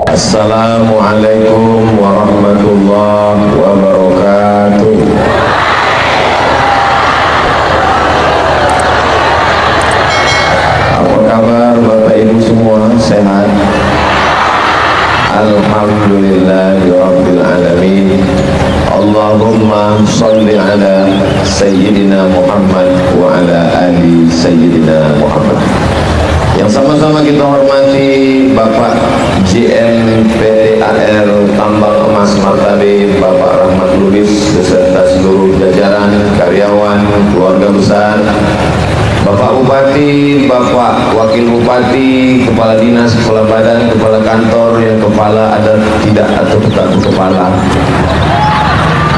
Assalamualaikum warahmatullahi wabarakatuh. Apa kabar Bapak Ibu semua? Sehat? Alhamdulillahirabbil alamin. Allahumma shalli ala sayyidina Muhammad wa ala ali sayyidina Muhammad. Yang sama-sama kita hormati Bapak GM PT AR Tambang Emas Martabe, Bapak Rahmat Lubis beserta seluruh jajaran, karyawan, keluarga besar, Bapak Bupati, Bapak Wakil Bupati, Kepala Dinas, Kepala Badan, Kepala Kantor, yang kepala ada tidak atau bukan kepala,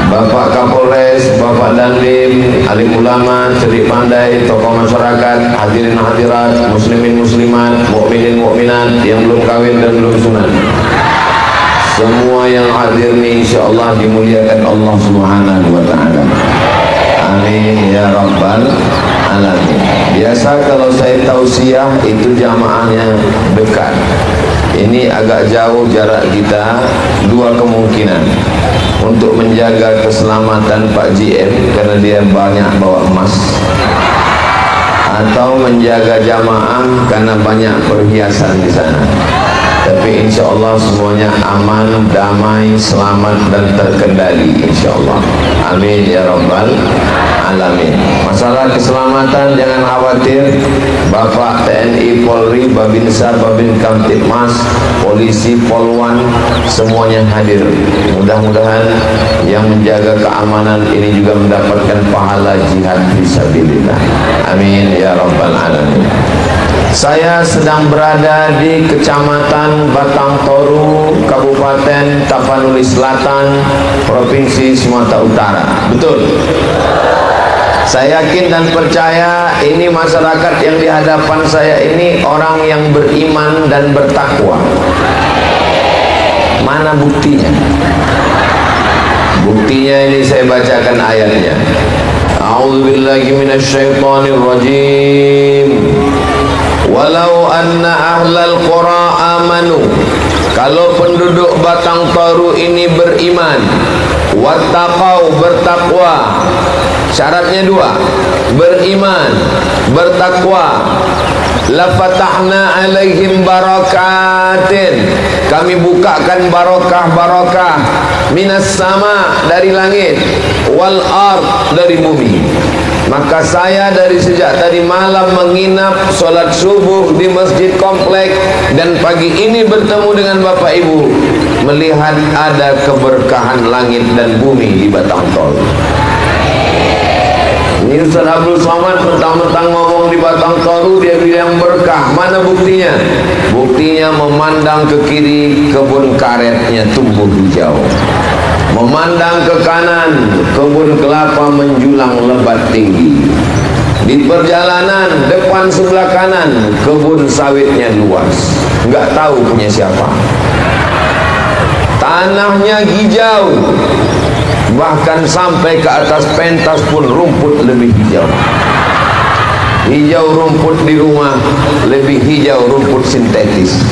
Bapak Kapolres, Bapak Dandim, alim ulama, cerdik pandai, tokoh masyarakat, hadirin hadirat, muslimin muslimat, mukminin mukminat yang belum kawin dan belum sunat. Semua yang hadir ini insyaallah dimuliakan Allah Subhanahu wa taala. Amin ya rabbal alamin. Biasa kalau saya tausiah itu jamaahnya dekat. Ini agak jauh jarak kita, dua kemungkinan. Untuk menjaga keselamatan Pak GM karena dia banyak bawa emas, atau menjaga jamaah karena banyak perhiasan di sana. Tapi insya Allah semuanya aman, damai, selamat dan terkendali insya Allah. Amin ya rabbal alamin. Masalah keselamatan jangan khawatir. Bapak TNI, Polri, Babinsa, Babin Kamtipmas, Polisi, Polwan, semuanya hadir. Mudah-mudahan yang menjaga keamanan ini juga mendapatkan pahala jihad fisabilillah. Amin ya rabbal alamin. Saya sedang berada di Kecamatan Batang Toru, Kabupaten Tapanuli Selatan, Provinsi Sumatera Utara. Betul? Saya yakin dan percaya ini masyarakat yang di hadapan saya ini orang yang beriman dan bertakwa. Mana buktinya? Buktinya ini saya bacakan ayatnya. A'udzubillahi minasyaitonirrajim. Walau anna ahlal qura amanu, kalau penduduk Batang Toru ini beriman, wattaqau, bertakwa. Syaratnya dua, beriman, bertakwa. Lafatahna alaihim barakatin, kami bukakan barokah-barokah minas sama, dari langit, wal ard, dari bumi. Maka saya dari sejak tadi malam menginap sholat subuh di masjid komplek, dan pagi ini bertemu dengan Bapak Ibu, melihat ada keberkahan langit dan bumi di Batang Toru. Ini Ustaz Abdul Somad mentang-mentang ngomong di Batang Toru dia bilang berkah. Mana buktinya? Buktinya memandang ke kiri, kebun karetnya tumbuh hijau. Memandang ke kanan, kebun kelapa menjulang lebat tinggi. Di perjalanan depan sebelah kanan, kebun sawitnya luas. Enggak tahu punya siapa. Tanahnya hijau, bahkan sampai ke atas pentas pun rumput lebih hijau. Hijau rumput di rumah, lebih hijau rumput sintetis.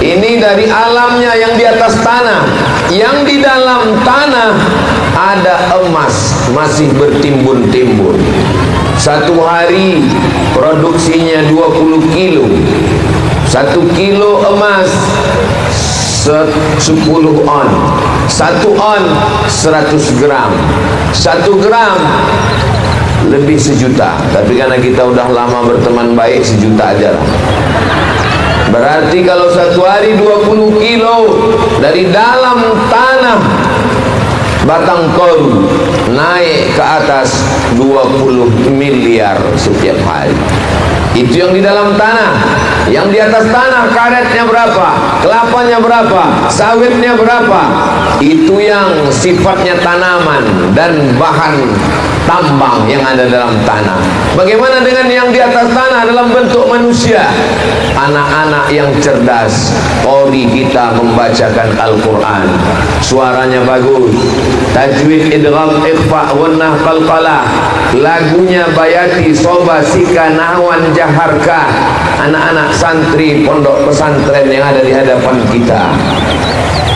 Ini dari alamnya yang di atas tanah. Yang di dalam tanah ada emas masih bertimbun-timbun. Satu hari produksinya 20 kilo. 1 kilo emas 10 on. 1 on 100 gram. 1 gram lebih 1 juta. Tapi karena kita udah lama berteman baik, 1 juta aja lah. Berarti kalau satu hari 20 kilo dari dalam tanah Batang Toru naik ke atas 20 miliar setiap hari. Itu yang di dalam tanah. Yang di atas tanah karetnya berapa, kelapanya berapa, sawitnya berapa. Itu yang sifatnya tanaman dan bahan tambang yang ada dalam tanah. Bagaimana dengan yang di atas tanah dalam bentuk manusia? Anak-anak yang cerdas, qori kita membacakan Al-Quran, suaranya bagus, tajwid, idgham, ikhfa, gunnah, qalqalah, lagunya bayati, soba, sika, nahwan, jaharkah. Anak-anak santri pondok pesantren yang ada di hadapan kita.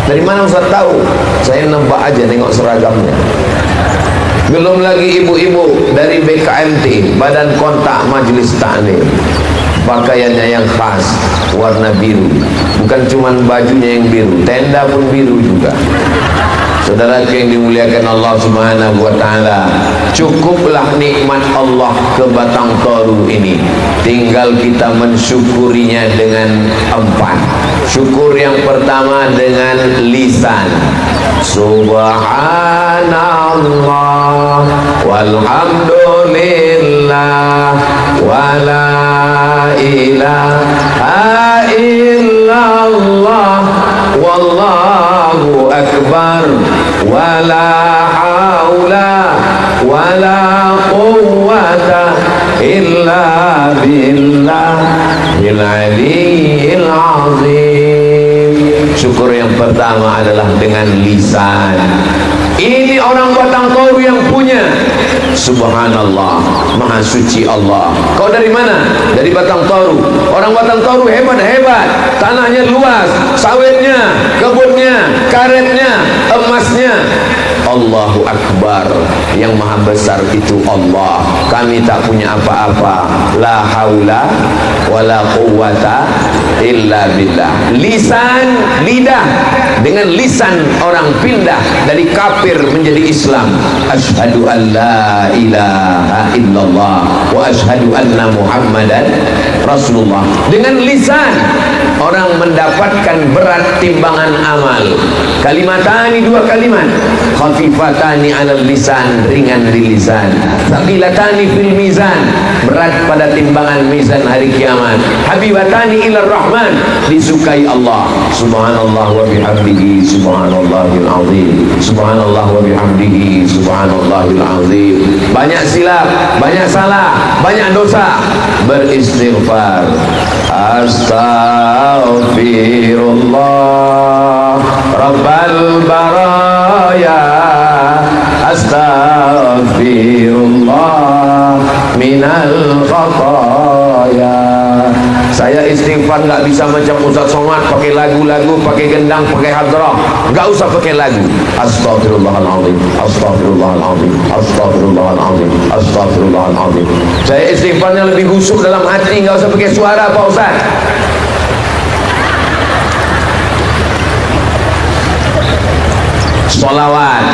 Dari mana Ustaz tahu? Saya nampak aja nengok seragamnya. Belum lagi ibu-ibu dari BKMT, Badan Kontak Majelis Ta'lim, pakaiannya yang khas, warna biru. Bukan cuma bajunya yang biru, tenda pun biru juga. Saudara yang dimuliakan Allah Subhanahu wa taala, cukuplah nikmat Allah ke Batang Toru ini. Tinggal kita mensyukurinya dengan 4. Syukur yang pertama dengan lisan. Subhanallah walhamdulillah wala ilaha illallah wallahu akbar wala haula wala quwwata illa billahil aliyyil azim. Syukur yang pertama adalah dengan lisan. Ini orang Batang Toru yang punya. Subhanallah, Maha Suci Allah. Kau dari mana? Dari Batang Toru. Orang Batang Toru hebat-hebat. Tanahnya luas, sawitnya, kebunnya, karetnya, emasnya. Allahu Akbar. Yang maha besar itu Allah. Kami tak punya apa-apa. La haula wala quwwata illa billah. Lisan, lidah. Dengan lisan orang pindah dari kafir menjadi Islam. Asyhadu an la ilaha illallah wa asyhadu anna Muhammadan Rasulullah. Dengan lisan orang mendapatkan berat timbangan amal. Kalimatani, 2 kalimat. Khafifatani 'alal lisan, ringan di lisan. Tsaqilatani fil mizan, berat pada timbangan mizan hari kiamat. Habibatani ilar rahman, disukai Allah. Subhanallah wa bihamdihi subhanallahil azim. Subhanallah wa bihamdihi subhanallahil azim. Banyak silap, banyak salah, banyak dosa. Beristighfar. Astaghfirullah Rabbal baraya, astaghfirullah minal khataya. Saya istighfar nggak bisa macam Ustaz Somad pakai lagu-lagu, pakai gendang, pakai hadrah. Nggak usah pakai lagu. Astaghfirullahaladzim, astaghfirullahaladzim, astaghfirullahaladzim, astaghfirullahaladzim. Saya istighfarnya lebih khusyuk dalam hati, nggak usah pakai suara Pak Ustaz. Salawat.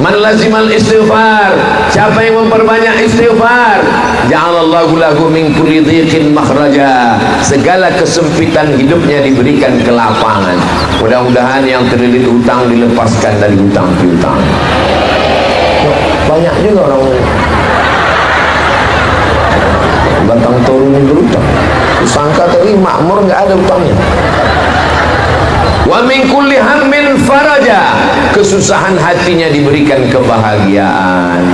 Man lazimal istighfar, siapa yang memperbanyak istighfar, ja'alallahu lahu min kulli dhiqin makhraja, segala kesempitan hidupnya diberikan kelapangan. Mudah-mudahan yang terlilit hutang dilepaskan dari hutang piutang. Banyak juga orang Batang Toru yang berhutang. Sangka tadi makmur nggak ada hutangnya. Wa min kulli hammin faraja, kesusahan hatinya diberikan kebahagiaan.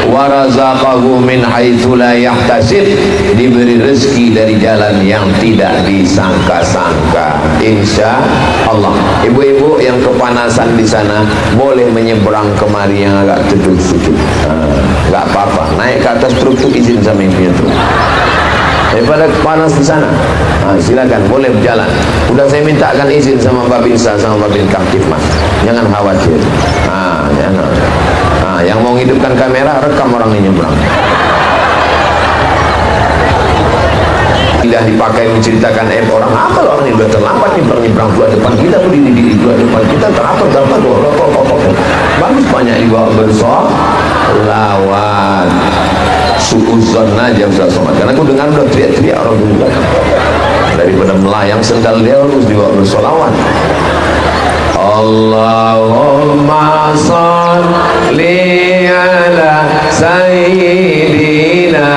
Wa razaqahu min haitsu la yahtasib, diberi rezeki dari jalan yang tidak disangka-sangka. Insya Allah. Ibu-ibu yang kepanasan di sana boleh menyeberang kemari yang agak teduh sedikit. Nggak apa-apa, naik ke atas truk itu izin sama ibunya tuh. Daripada panas di sana, silakan, boleh berjalan. Udah saya mintakan izin sama Mbak Binsa, sama Mbak Bin Kamtip, Mas. Jangan khawatir. Jangan. Yang mau hidupkan kamera, rekam orang ini nyebrang. Tidak dipakai menceritakan orang, apa orang ini udah terlambat nyebrang dua depan kita, berdiri di dua depan kita, terlambat bagus, banyak juga bersolawat. Suuzon aja Ustaz Somad, karena aku dengar udah teriak-teriak orang dulu. Daripada melayang sendal dia harus dibawa bersolawat. Allahumma sholli ala sayyidina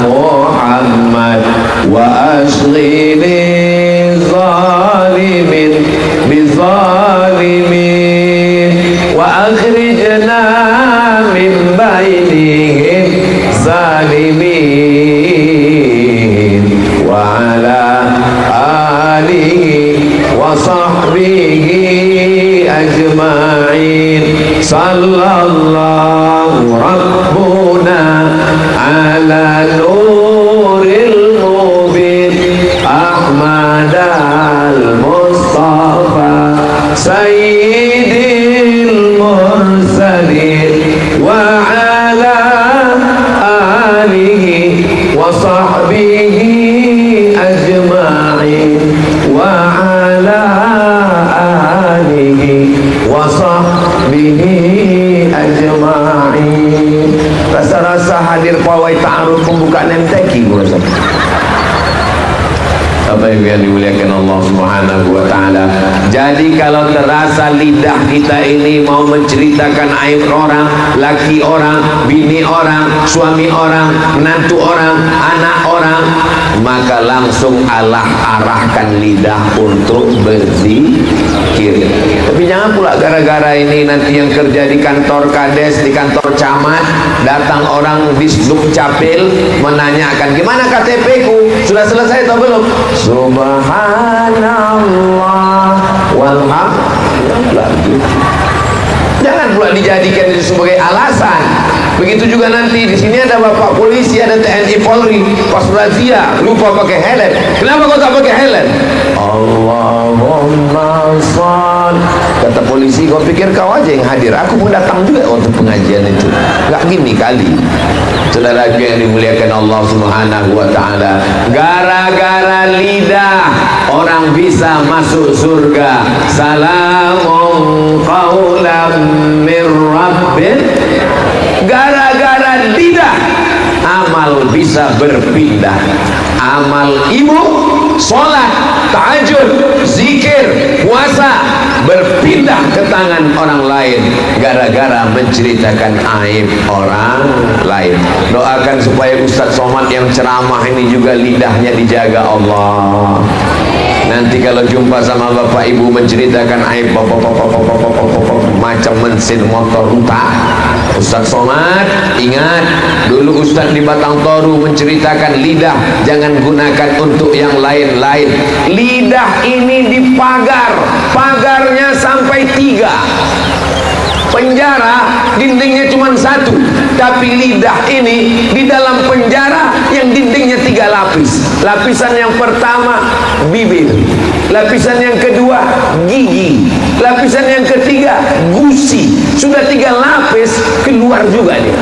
Muhammad wa ashghili zalimin bizalimin wa akhrijna min baini الظالمين وعلى آله وصحبه أجمعين صلى الله ربنا على نور المبين أحمد المصطفى سيد المرسلين وعلى آله وصحبه أجمعين وعلى آله وصحبه أجمعين. Rasa-rasa hadir pawai ta'aruf pembukaan MTQ rasa. Apa yang dimuliakan Allah Subhanahu wa ta'ala. Jadi kalau terasa lidah kita ini mau menceritakan aib orang, laki orang, bini orang, suami orang, menantu orang, anak orang, maka langsung Allah arahkan lidah untuk berzikir. Tapi jangan pula gara-gara ini nanti yang kerja di kantor kades, di kantor camat, datang orang di Dukcapil menanyakan gimana KTP ku, sudah selesai atau belum? Subhanallah walhamdulillah. Jangan pula dijadikan itu sebagai alasan. Begitu juga nanti di sini ada bapak polisi, ada TNI Polri, pas razia lupa pakai helm. Kenapa kau tak pakai helm? Allahumma shall. Kata polisi, kau pikir kau aja yang hadir? Aku pun datang juga untuk pengajian itu. Gak gini kali. Saudara yang dimuliakan Allah Subhanahu wa ta'ala, gara-gara lidah orang bisa masuk surga. Salamun qaulan mir rabbin. Gara-gara lidah amal bisa berpindah. Amal ibu, sholat, tahajud, zikir, puasa berpindah ke tangan orang lain gara-gara menceritakan aib orang lain. Doakan supaya Ustadz Somad yang ceramah ini juga lidahnya dijaga Allah. Nanti kalau jumpa sama bapak ibu menceritakan aib macam mesin motor rusak, Ustadz Somad ingat dulu Ustadz di Batang Toru menceritakan lidah jangan gunakan untuk yang lain-lain. Lidah ini dipagar, pagarnya sampai 3. Penjara dindingnya cuma 1, tapi lidah ini di dalam penjara yang dindingnya 3 lapis. Lapisan yang pertama bibir, lapisan yang kedua gigi, lapisan yang ketiga gusi. Sudah 3 lapis, keluar juga dia.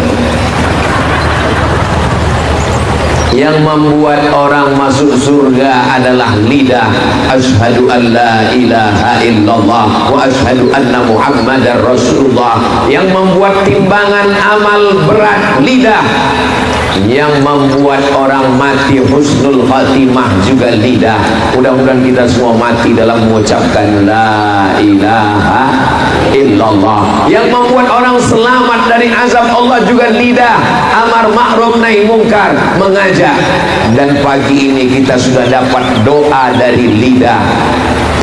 Yang membuat orang masuk surga adalah lidah. Asyhadu an la ilaha illallah wa asyhadu anna muhammadar rasulullah. Yang membuat timbangan amal berat lidah. Yang membuat orang mati husnul khatimah juga lidah. Mudah-mudahan kita semua mati dalam mengucapkan la ilaha illallah. Yang membuat orang selamat dari azab Allah juga lidah. Amar ma'ruf nahi mungkar, mengajak. Dan pagi ini kita sudah dapat doa dari lidah.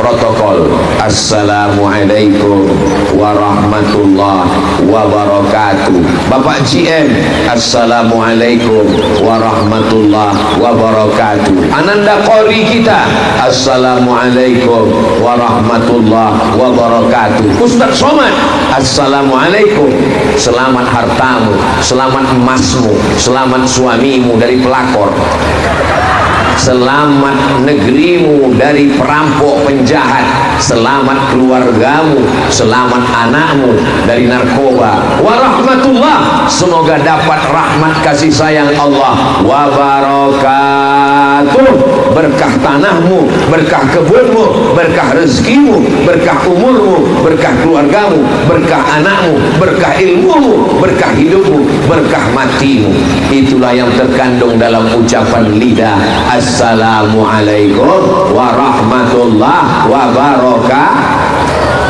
Protokol. Assalamualaikum warahmatullahi wabarakatuh. Bapak GM, Assalamualaikum warahmatullahi wabarakatuh. Ananda Qori kita, Assalamualaikum warahmatullahi wabarakatuh. Ustadz Somad, Assalamualaikum. Selamat hartamu, selamat emasmu, selamat suamimu dari pelakor, selamat negerimu dari perampok penjahat, selamat keluargamu, selamat anakmu dari narkoba. Warahmatullah, semoga dapat rahmat kasih sayang Allah. Wabarakatuh, berkah tanahmu, berkah kebunmu, berkah rezekimu, berkah umurmu, berkah keluargamu, berkah anakmu, berkah ilmumu, berkah hidupmu, berkah matimu. Itulah yang terkandung dalam ucapan lidah. Assalamualaikum warahmatullahi wabarakatuh.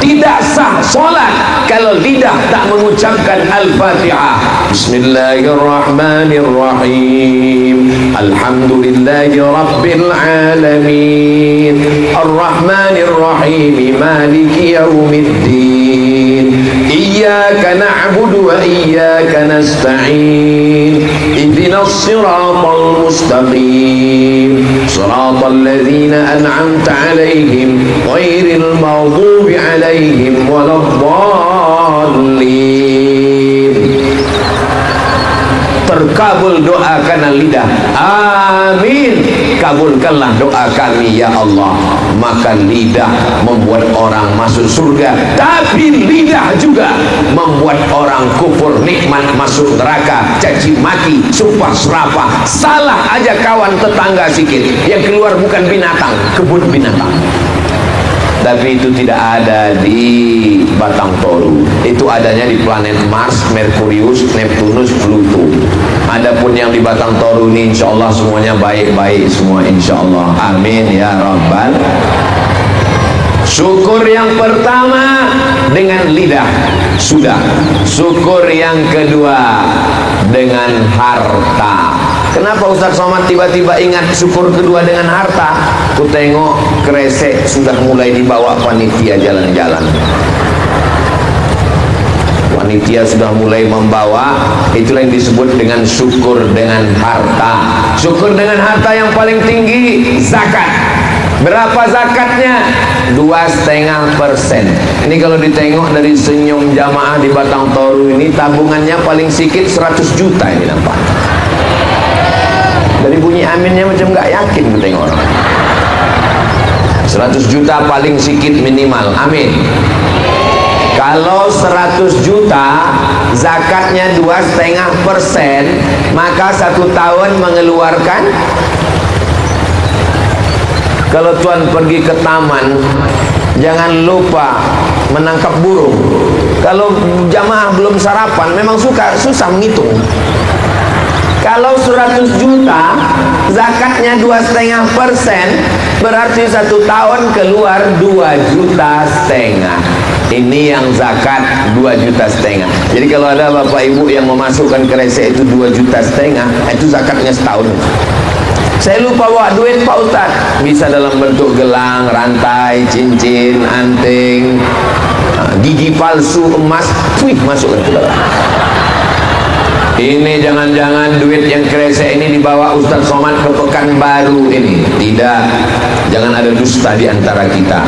Tidak sah solat kalau lidah tak mengucapkan Al-Fatihah. Bismillahirrahmanirrahim. Alhamdulillahi rabbil alamin. Ar-Rahmanirrahim. Maliki yaumiddin. Iyyaka na'budu wa iyyaka nasta'in. Ihdinas ihdinas siratal mustaqim siratal ladzina an'amta 'alaihim ghairil maghdubi 'alaihim waladdallin. Terkabul doa karena lidah. Amin. Kabulkanlah doa kami ya Allah. Maka lidah membuat orang masuk surga, tapi lidah juga membuat orang kufur nikmat, masuk neraka, caci maki, sumpah serapah. Salah aja kawan tetangga sikit, yang keluar bukan binatang, kebun binatang. Tapi itu tidak ada di Batang Toru. Itu adanya di planet Mars, Merkurius, Neptunus, Pluto. Adapun yang di Batang Toru ini insya Allah semuanya baik-baik semua insya Allah. Amin ya Rabbal. Syukur yang pertama dengan lidah, sudah. Syukur yang kedua dengan harta. Kenapa Ustaz Somad tiba-tiba ingat syukur kedua dengan harta? Ku tengok kresek sudah mulai dibawa panitia jalan-jalan. Panitia sudah mulai membawa, itulah yang disebut dengan syukur dengan harta. Syukur dengan harta yang paling tinggi zakat. Berapa zakatnya? 2,5%. Ini kalau ditengok dari senyum jamaah di Batang Toru ini, tabungannya paling sedikit 100 juta ini nampak. Dari bunyi aminnya macam nggak yakin tengok orang. 100 juta paling sedikit minimal. Amin. Kalau 100 juta zakatnya 2,5%, maka 1 tahun mengeluarkan, kalau tuan pergi ke taman jangan lupa menangkap burung. Kalau jamaah belum sarapan memang susah menghitung. Kalau 100 juta zakatnya 2,5%, berarti 1 tahun keluar 2,5 juta. Ini yang zakat 2,5 juta. Jadi kalau ada bapak ibu yang memasukkan kresek itu 2,5 juta, itu zakatnya setahun. Saya lupa bawa duit Pak Ustaz. Bisa dalam bentuk gelang, rantai, cincin, anting, gigi palsu, emas, masukkan ke dalam. Ini jangan-jangan duit yang kresek ini dibawa Ustaz Somad ke Pekanbaru ini. Tidak. Jangan ada dusta di antara kita.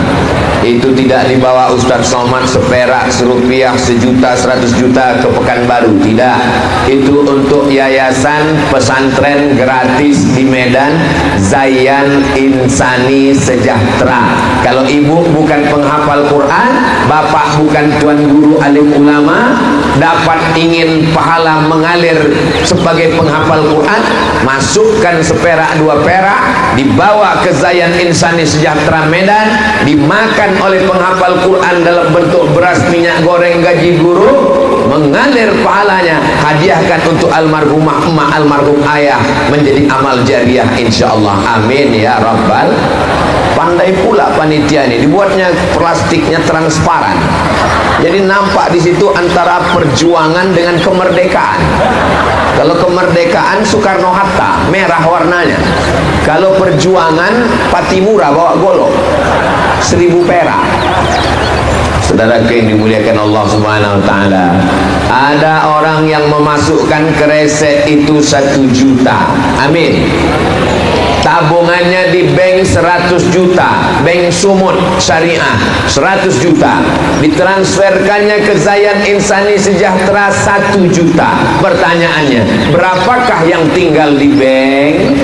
Itu tidak dibawa Ustaz Somad seperak, serupiah, sejuta, 100 juta ke Pekanbaru. Tidak. Itu untuk yayasan pesantren gratis di Medan, Zayan Insani Sejahtera. Kalau ibu bukan penghafal Quran, bapak bukan tuan guru alim ulama, dapat ingin pahala mengalir sebagai penghafal Quran, masukkan seperak 2 perak, dibawa ke Zayan Insani Sejahtera Medan, dimakan oleh penghafal Quran dalam bentuk beras, minyak goreng, gaji guru, mengalir pahalanya, hadiahkan untuk almarhumah emak, almarhum ayah, menjadi amal jariah insyaallah. Amin ya Rabbal. Pandai pula panitia ini, dibuatnya plastiknya transparan. Jadi nampak di situ antara perjuangan dengan kemerdekaan. Kalau kemerdekaan Soekarno-Hatta, merah warnanya. Kalau perjuangan Patimura bawa golok, 1.000 perak. Saudara yang dimuliakan Allah Subhanahu wa taala, ada orang yang memasukkan kresek itu 1 juta. Amin. Tabungannya di bank 100 juta, bank Sumut Syariah 100 juta, ditransferkannya ke Zayan Insani Sejahtera 1 juta. Pertanyaannya, berapakah yang tinggal di bank?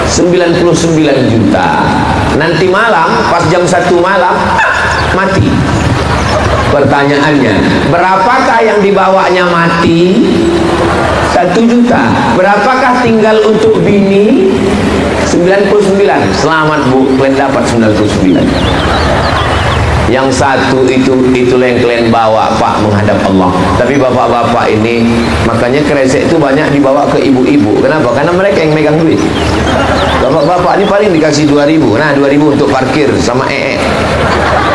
99 juta. Nanti malam pas jam 1 malam mati. Pertanyaannya, berapakah yang dibawanya mati? 1 juta. Berapakah tinggal untuk bini? 99. Selamat Bu, kalian dapat 99. Yang satu itulah yang kalian bawa Pak menghadap Allah. Tapi bapak-bapak ini, makanya kresek itu banyak dibawa ke ibu-ibu. Kenapa? Karena mereka yang megang duit. Bapak-bapak ini paling dikasih 2.000. Nah, 2.000 untuk parkir sama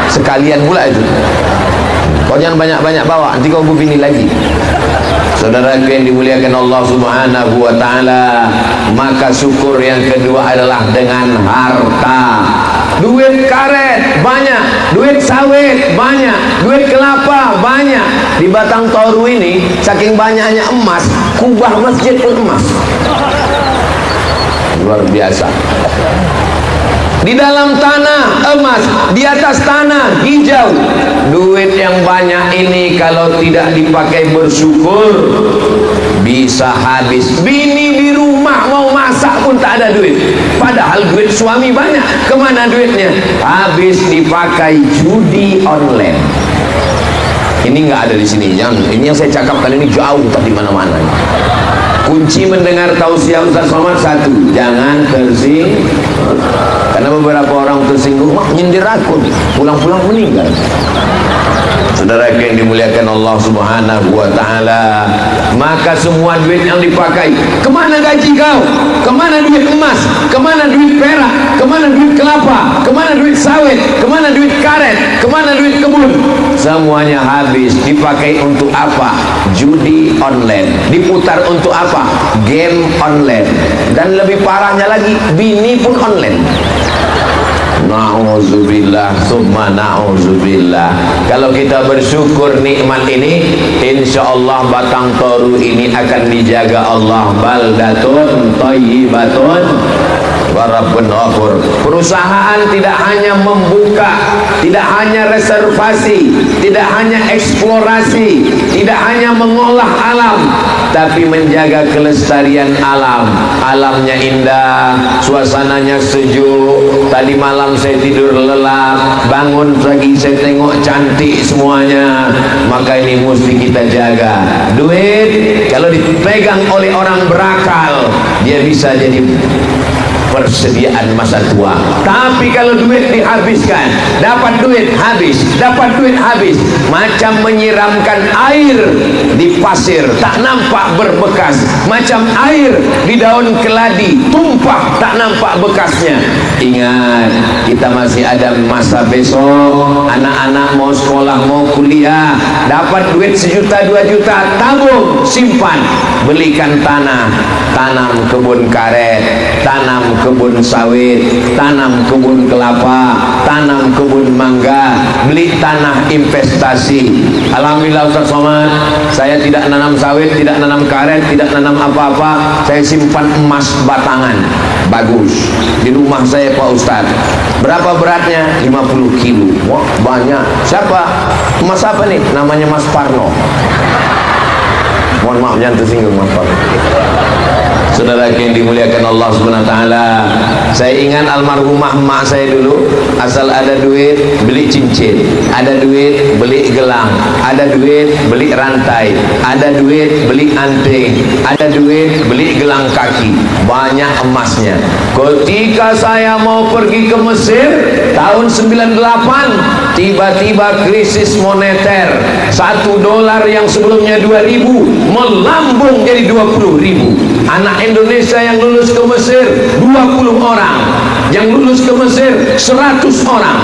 sekalian pula itu. Kau jangan banyak-banyak bawa, nanti kau bini lagi. Saudara yang dimuliakan Allah Subhanahu wa taala, maka syukur yang kedua adalah dengan harta. duit karet banyak, duit sawit banyak, duit kelapa banyak. Di Batang Toru ini saking banyaknya emas, kubah masjid pun emas. Luar biasa. Di dalam tanah emas, di atas tanah hijau. Duit yang banyak ini kalau tidak dipakai bersyukur bisa habis. Bini di rumah mau masak pun tak ada duit, padahal duit suami banyak. Kemana duitnya? Habis dipakai judi online. Ini nggak ada di sini. Ini yang saya cakapkan ini jauh tak di mana-mana. Kunci mendengar tausiah Ustaz Somad satu, jangan tersinggung. Karena beberapa orang tersinggung, nyindir aku, pulang-pulang meninggal. Saudara yang dimuliakan Allah Subhanahu wa Ta'ala, maka semua duit yang dipakai, kemana gaji kau? Kemana duit emas? Kemana duit perak? Kemana duit kelapa? Kemana duit sawit? Kemana duit karet? Kemana duit kebun? Semuanya habis. Dipakai untuk apa? Judi online. Diputar untuk apa? Game online. Dan lebih parahnya lagi, bini pun online. Na'udzubillah summa na'udzubillah. Kalau kita bersyukur nikmat ini, insyaallah Batang Toru ini akan dijaga Allah. Baldatun thayyibatun wa rabbun ghafur. Perusahaan tidak hanya membuka, tidak hanya reservasi, tidak hanya eksplorasi, tidak hanya mengolah alam, tapi menjaga kelestarian alam. Alamnya indah, suasananya sejuk. Tadi malam saya tidur lelap, bangun pagi saya tengok cantik semuanya. Maka ini mesti kita jaga. Duit kalau dipegang oleh orang berakal, dia bisa jadi persediaan masa tua. Tapi kalau duit dihabiskan, dapat duit habis, dapat duit habis, macam menyiramkan air di pasir, tak nampak berbekas, macam air di daun keladi, tumpah tak nampak bekasnya. Ingat, kita masih ada masa besok. Anak-anak mau sekolah, mau kuliah, dapat duit 1 juta 2 juta, tabung, simpan, belikan tanah, tanam kebun karet, tanam kebun sawit, tanam kebun kelapa, tanam kebun mangga, beli tanah investasi. Alhamdulillah Ustaz Somad, saya tidak nanam sawit, tidak nanam karet, tidak nanam apa-apa. Saya simpan emas batangan bagus di rumah saya Pak Ustaz. Berapa beratnya? 50 kilo. Wah, banyak. Siapa? Emas apa nih? Namanya Mas Parno. Mohon maaf jangan tersinggung Mas Parno. Saudara yang dimuliakan Allah Subhanahu wa Ta'ala, saya ingat almarhumah emak saya dulu, asal ada duit beli cincin, ada duit beli gelang, ada duit beli rantai, ada duit beli anting, ada duit beli gelang kaki, banyak emasnya. Ketika saya mau pergi ke Mesir tahun 98, tiba-tiba krisis moneter. $1 yang sebelumnya 2.000 melambung jadi 20.000. Anak Indonesia yang lulus ke Mesir 20 orang, yang lulus ke Mesir 100 orang,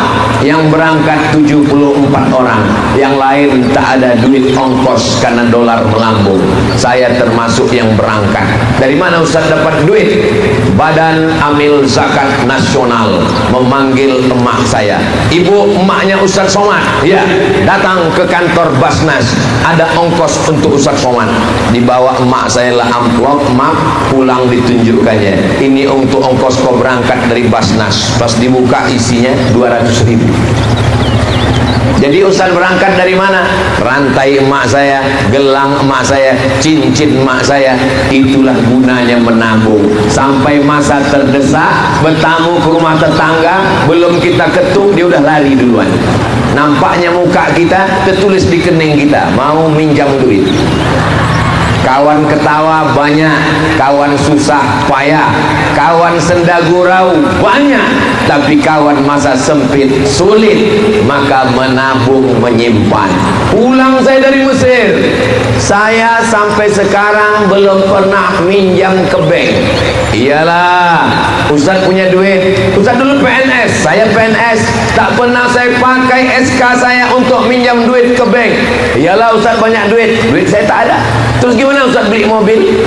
yang berangkat 74 orang, yang lain tak ada duit ongkos karena dolar melambung. Saya termasuk yang berangkat. Dari mana Ustaz dapat duit? Badan Amil Zakat Nasional memanggil emak saya. Ibu, emaknya Ustaz Somad, ya, datang ke kantor Basnas, ada ongkos untuk Ustaz Somad. Dibawa emak saya lah amplop, emak, pulang ditunjukkannya, ini untuk ongkos kau berangkat dari Basnas. Pas dibuka isinya 200.000. Jadi Ustaz berangkat dari mana? Rantai emak saya, gelang emak saya, cincin emak saya. Itulah gunanya menabung. Sampai masa terdesak, bertamu ke rumah tetangga, belum kita ketuk dia udah lari duluan. Nampaknya muka kita tertulis di kening kita, mau minjam duit. Kawan ketawa banyak, kawan susah payah, kawan senda gurau banyak, tapi kawan masa sempit sulit. Maka menabung, menyimpan. Pulang saya dari Mesir, saya sampai sekarang belum pernah minjam ke bank. Iyalah, Ustaz punya duit. Ustaz dulu PNS, saya PNS, tak pernah saya pakai SK saya untuk minjam duit ke bank. Iyalah Ustaz banyak duit, duit saya tak ada. Terus gimana Ustaz beli mobil?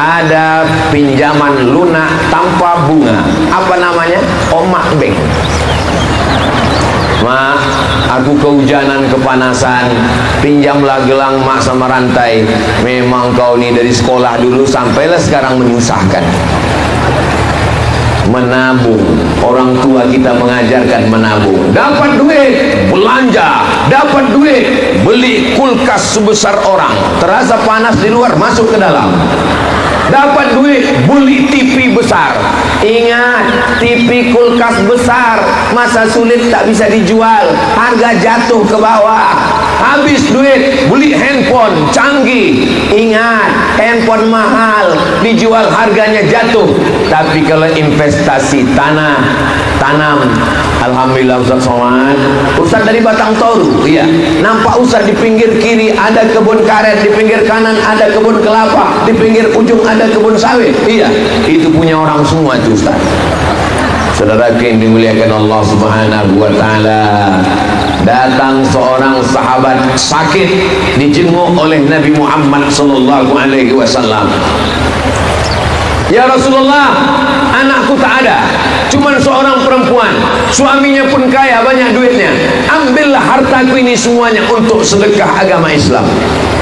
Ada pinjaman lunak tanpa bunga. Apa namanya? Omak bank. Aku kehujanan, kepanasan, pinjamlah gelang mak sama rantai. Memang kau ni dari sekolah dulu sampailah sekarang menyusahkan. Menabung, orang tua kita mengajarkan menabung. Dapat duit, belanja. Dapat duit, beli kulkas sebesar orang. Terasa panas di luar, masuk ke dalam. Dapat duit, beli TV besar. Ingat, TV kulkas besar masa sulit tak bisa dijual, harga jatuh ke bawah. Habis duit, beli handphone canggih. Ingat, handphone mahal, dijual harganya jatuh. Tapi kalau investasi tanah, tanam, alhamdulillah Ustaz Somad, Ustaz dari Batang Toru, iya, nampak Ustaz di pinggir kiri ada kebun karet, di pinggir kanan ada kebun kelapa, di pinggir ujung ada kebun sawit. Iya, itu punya orang semua itu Ustaz. Saudara yang dimuliakan Allah Subhanahu wa taala, datang seorang sahabat sakit, dijenguk oleh Nabi Muhammad sallallahu alaihi wasallam. Ya Rasulullah, anakku tak ada, cuman seorang perempuan, suaminya pun kaya, banyak duitnya. Ambillah hartaku ini semuanya untuk sedekah agama Islam.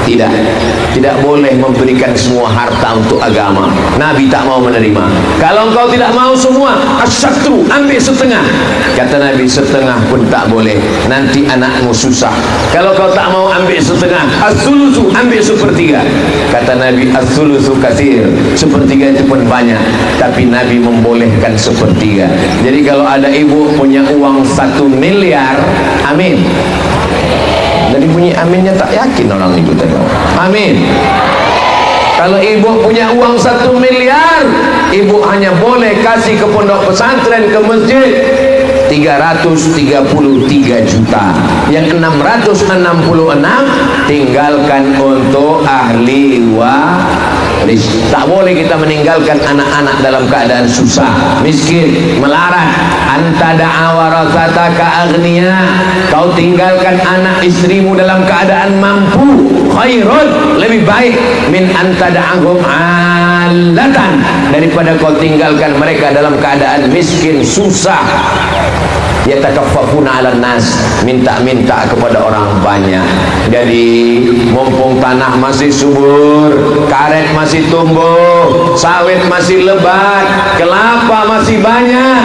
Tidak, tidak boleh memberikan semua harta untuk agama. Nabi tak mau menerima. Kalau engkau tidak mau semua, asyatru, ambil setengah. Kata Nabi, setengah pun tak boleh, nanti anakmu susah. Kalau kau tak mau ambil setengah, as-sulusu, ambil sepertiga. Kata Nabi, as-sulusu katsir, sepertiga itu pun banyak. Tapi Nabi membolehkan sepertiga. Jadi kalau ada ibu punya uang 1 miliar, amin. Dari bunyi aminnya tak yakin orang itu tadi. Amin. Kalau ibu punya uang 1 miliar, ibu hanya boleh kasih ke pondok pesantren, ke masjid 333 juta. Yang 666 tinggalkan untuk ahli waris. Tak boleh kita meninggalkan anak-anak dalam keadaan susah, miskin, melarat. Anta da'a warasataka aghniya, kau tinggalkan anak istrimu dalam keadaan mampu, khairun, lebih baik min anta da'ahum alatan, daripada kau tinggalkan mereka dalam keadaan miskin, susah. Yatakaffafuna 'alan nas, minta-minta kepada orang banyak. Jadi mumpung tanah masih subur, karet masih tumbuh, sawit masih lebat, kelapa masih banyak,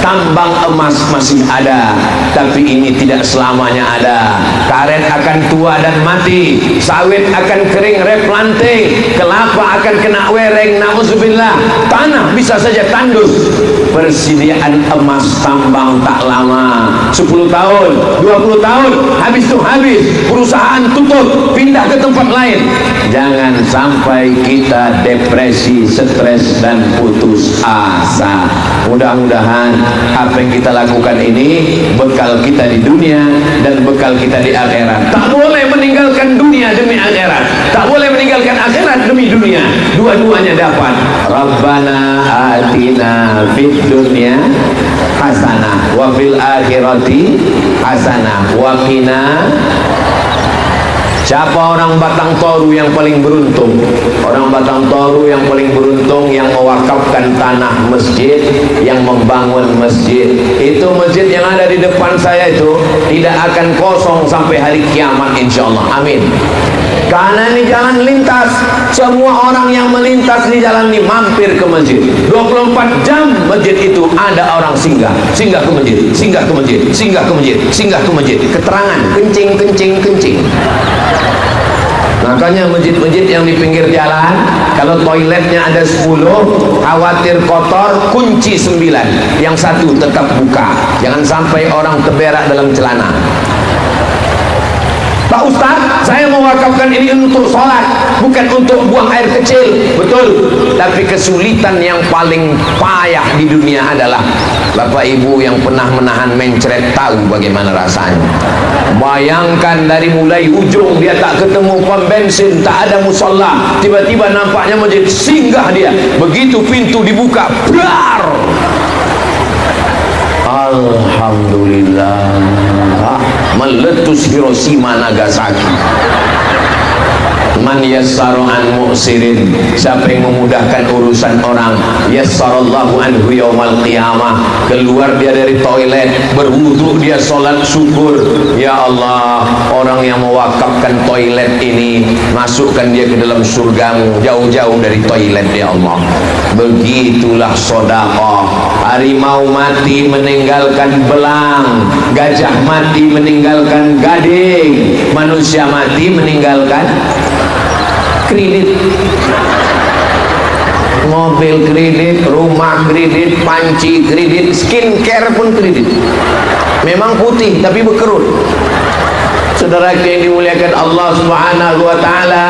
tambang emas masih ada, tapi ini tidak selamanya ada. Karet akan tua dan mati, sawit akan kering replanting, kelapa akan kena wereng, na'udzubillah, tanah bisa saja tandus. Persediaan emas tambang tak lama, 10 tahun, 20 tahun, habis itu habis, perusahaan tutup, pindah ke tempat lain. Jangan sampai kita depresi, stres dan putus asa. Mudah-mudahan apa yang kita lakukan ini bekal kita di dunia dan bekal kita di akhirat. Tak boleh meninggalkan dunia demi akhirat, tak boleh meninggalkan akhirat demi dunia. Dua-duanya dapat. Rabbana atina fid dunya hasanah wa fil akhirati hasanah wa qina. Siapa orang Batang Toru yang paling beruntung? Orang Batang Toru yang paling beruntung yang mewakafkan tanah masjid, yang membangun masjid. Itu masjid yang ada di depan saya itu tidak akan kosong sampai hari kiamat insyaallah. Amin. Karena ini jalan lintas, semua orang yang melintas di jalan ini mampir ke masjid. 24 jam masjid itu ada orang singgah, singgah ke masjid, singgah ke masjid, singgah ke masjid, singgah ke masjid. Keterangan kencing, kencing, kencing. Makanya masjid-masjid yang di pinggir jalan, kalau toiletnya ada 10, khawatir kotor, kunci 9, yang satu tetap buka. Jangan sampai orang terberak dalam celana. Pak Ustaz, saya mewakafkan ini untuk sholat, bukan untuk buang air kecil. Betul, tapi kesulitan yang paling payah di dunia adalah Bapak Ibu yang pernah menahan mencret tahu bagaimana rasanya. Bayangkan dari mulai ujung dia tak ketemu pom bensin, tak ada musola, tiba-tiba nampaknya masjid, singgah dia. Begitu pintu dibuka, brar. Alhamdulillah, meletus Hiroshima Nagasaki. man yassara an mu'sirin, siapa yang memudahkan urusan orang, yassarallahu anhu yaumal qiyamah. Keluar dia dari toilet, berwudu, dia sholat syukur, ya Allah, orang yang mewakafkan toilet ini, masukkan dia ke dalam surgamu, jauh-jauh dari toilet ya Allah. Begitulah sedekah. Harimau mati meninggalkan belang, gajah mati meninggalkan gading, manusia mati meninggalkan kredit, mobil kredit, rumah kredit, panci kredit, skincare pun kredit. Memang putih tapi berkerut. Saudara yang dimuliakan Allah Subhanahu wa taala,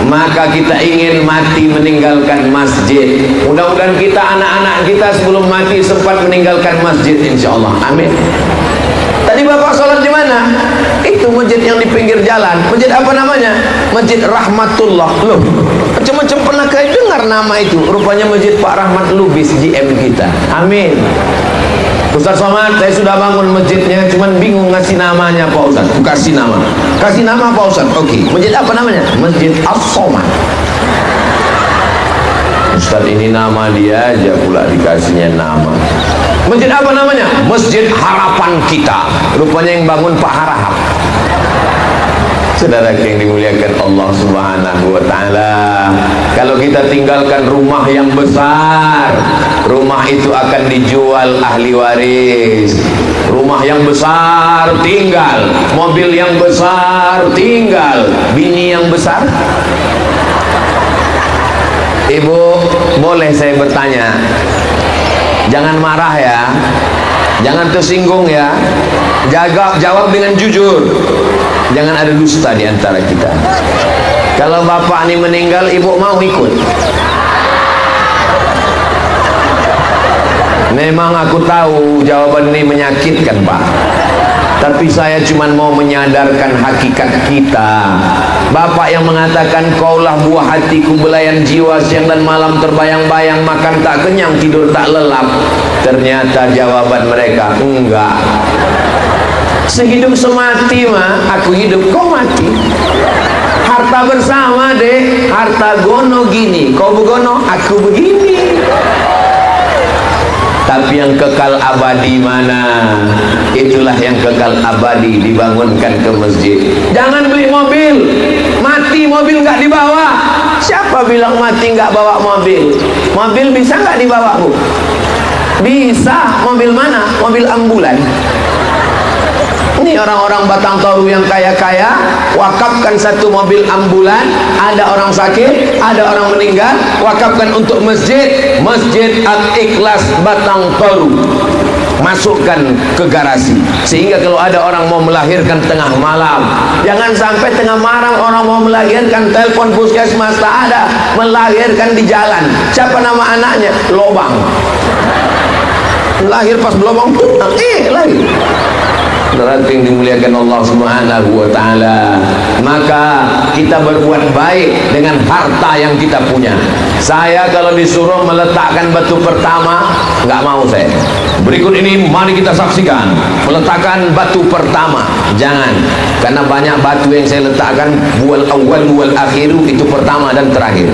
maka kita ingin mati meninggalkan masjid. Mudah-mudahan kita, anak-anak kita sebelum mati sempat meninggalkan masjid, insyaallah. Amin. Tadi Bapak sholat di mana? Itu masjid yang di pinggir jalan. Masjid apa namanya? Masjid Rahmatullah. Loh, macam-macam pernah kalian dengar nama itu? Rupanya Masjid Pak Rahmat Lubis, GM kita. Amin. Ustaz Somad, saya sudah bangun masjidnya, cuman bingung ngasih namanya Pak Ustaz. Kasih nama. Kasih nama Pak Ustaz. Oke. Masjid apa namanya? Masjid As-Somad. Ustaz, ini nama dia aja pula dikasihnya nama. Masjid apa namanya? Masjid Harapan Kita. Rupanya yang bangun Pak Harahap. Saudara yang dimuliakan Allah Subhanahu wa taala, kalau kita tinggalkan rumah yang besar, rumah itu akan dijual ahli waris. Rumah yang besar tinggal, mobil yang besar tinggal, bini yang besar. Ibu, boleh saya bertanya? Jangan marah ya, jangan tersinggung ya, jawab dengan jujur, jangan ada dusta di antara kita. Kalau bapak ini meninggal, ibu mau ikut? Memang aku tahu jawaban ini menyakitkan Pak, tapi saya cuma mau menyadarkan hakikat kita. Bapak yang mengatakan kaulah buah hatiku, belayan jiwa, siang dan malam terbayang-bayang, makan tak kenyang, tidur tak lelap. Ternyata jawaban mereka, enggak. Sehidup semati mah, aku hidup, kau mati. Harta bersama deh, harta gono gini, kau begono, aku begini. Tapi yang kekal abadi mana? Itulah yang kekal abadi, dibangunkan ke masjid. Jangan beli mobil, mati mobil nggak dibawa. Siapa bilang mati nggak bawa mobil? Mobil bisa nggak dibawa Bu? Bisa. Mobil mana? Mobil ambulan. Ini orang-orang Batang Toru yang kaya-kaya, wakafkan satu mobil ambulan, ada orang sakit, ada orang meninggal, wakafkan untuk masjid, Masjid Al-Ikhlas Batang Toru. Masukkan ke garasi, sehingga kalau ada orang mau melahirkan tengah malam, jangan sampai tengah malam orang mau melahirkan, telepon puskesmas tak ada, melahirkan di jalan. Siapa nama anaknya? Lobang. Lahir pas belobang, lahir. Saudara yang dimuliakan Allah Subhanahu wa taala, maka kita berbuat baik dengan harta yang kita punya. Saya kalau disuruh meletakkan batu pertama, nggak mau saya. Berikut ini mari kita saksikan meletakkan batu pertama. Jangan, karena banyak batu yang saya letakkan wal awwal wal akhiru, itu pertama dan terakhir.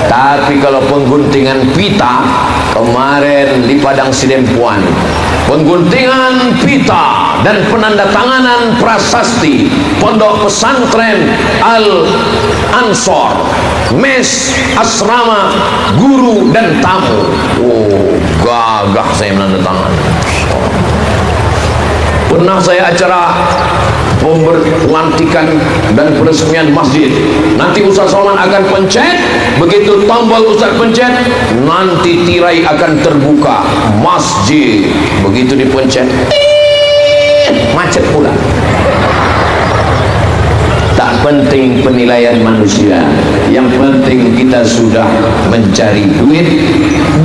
Tapi kalau pengguntingan pita kemarin di Padang Sidempuan, pengguntingan pita dan penandatanganan prasasti Pondok Pesantren Al-Ansor, mes, asrama, guru dan tamu. Oh, gagah saya menandatangan. Pernah saya acara pelantikan dan peresmian masjid. Nanti Ustaz Salman akan pencet, begitu tombol Ustaz pencet, nanti tirai akan terbuka masjid. Begitu dipencet, macet pula. Tak penting penilaian manusia, yang penting kita sudah mencari duit.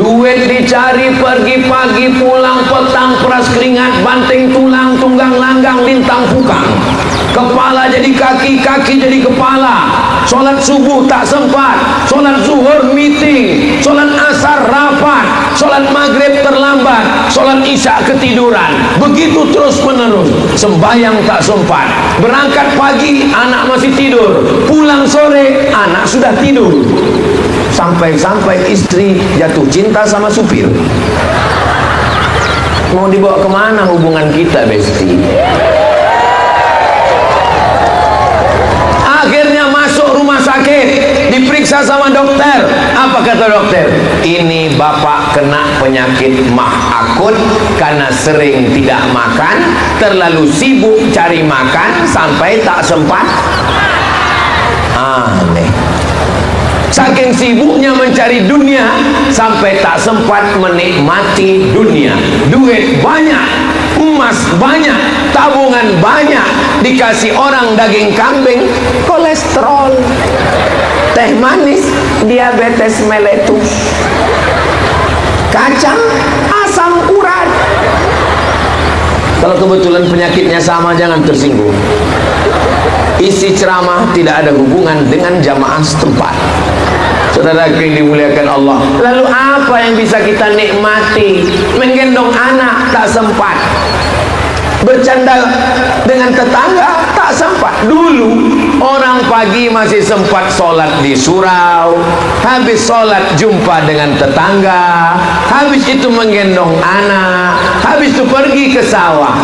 Duit dicari pergi pagi, pulang petang, peras keringat, banting tulang, tunggang langgang, lintang pukang. Kepala jadi kaki, kaki jadi kepala. Sholat subuh tak sempat, sholat zuhur meeting, sholat asar rapat, sholat maghrib terlambat, sholat isya ketiduran. Begitu terus menerus. Sembahyang tak sempat, berangkat pagi anak masih tidur, pulang sore sudah tidur, sampai-sampai istri jatuh cinta sama supir. Mau dibawa kemana hubungan kita, Besti? Akhirnya masuk rumah sakit, diperiksa sama dokter. Apa kata dokter? Ini bapak kena penyakit mah akut karena sering tidak makan, terlalu sibuk cari makan sampai tak sempat. Aneh. Saking sibuknya mencari dunia sampai tak sempat menikmati dunia. Duit banyak, emas banyak, tabungan banyak, dikasih orang daging kambing, kolesterol, teh manis, diabetes meletus, kacang, asam urat. Kalau kebetulan penyakitnya sama, jangan tersinggung. Isi ceramah tidak ada hubungan dengan jamaah setempat. Saudara yang dimuliakan Allah, lalu apa yang bisa kita nikmati? Menggendong anak tak sempat, bercanda dengan tetangga tak sempat. Dulu orang pagi masih sempat sholat di surau, habis sholat jumpa dengan tetangga, habis itu menggendong anak, habis itu pergi ke sawah,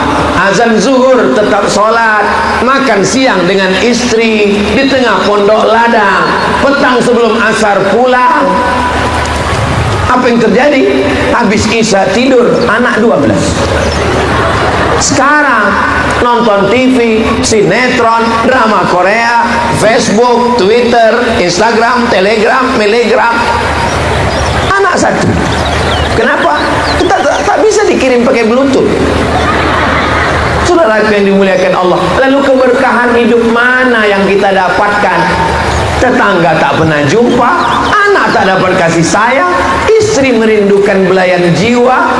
azan zuhur tetap sholat, makan siang dengan istri di tengah pondok ladang, petang sebelum asar pulang. Apa yang terjadi? Habis isya tidur, anak 12. Sekarang nonton TV, sinetron, drama Korea, Facebook, Twitter, Instagram, Telegram, Melegram. Anak satu. Kenapa? Kita tak bisa dikirim pakai Bluetooth. Saudara yang dimuliakan Allah, lalu keberkahan hidup mana yang kita dapatkan? Tetangga tak pernah jumpa, anak tak dapat kasih sayang, istri merindukan belayan jiwa,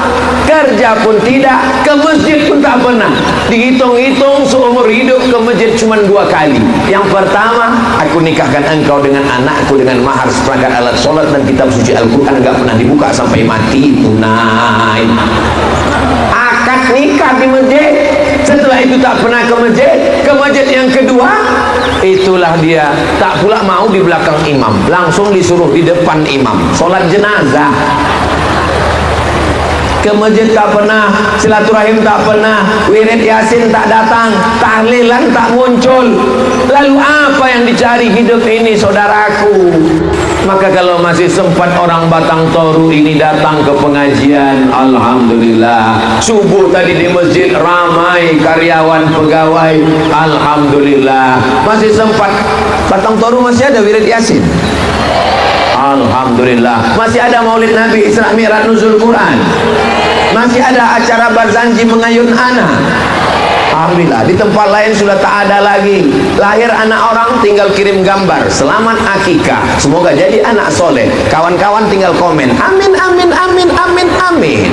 kerja pun tidak, ke masjid pun tak pernah. Dihitung-hitung seumur hidup ke masjid cuma 2 kali. Yang pertama, aku nikahkan engkau dengan anakku dengan mahar seperangkat alat sholat dan kitab suci Al-Quran, enggak pernah dibuka sampai mati, tunai. Akad nikah di masjid. Setelah itu tak pernah ke masjid. Ke masjid yang kedua, itulah dia tak pula mau di belakang imam, langsung disuruh di depan imam, sholat jenazah. Ke masjid tak pernah, silaturahim tak pernah, wirid yasin tak datang, tahlilan tak muncul. Lalu apa yang dicari hidup ini, saudaraku? Maka kalau masih sempat orang Batang Toru ini datang ke pengajian, alhamdulillah. Subuh tadi di masjid ramai karyawan pegawai, alhamdulillah. Masih sempat, Batang Toru masih ada wirid yasin, alhamdulillah. Masih ada maulid Nabi, Isra Mi'raj Nuzul Quran. Masih ada acara Barzanji mengayun anak, alhamdulillah. Di tempat lain sudah tak ada lagi. Lahir anak orang tinggal kirim gambar, selamat akikah, semoga jadi anak soleh. Kawan-kawan tinggal komen, amin amin amin amin amin.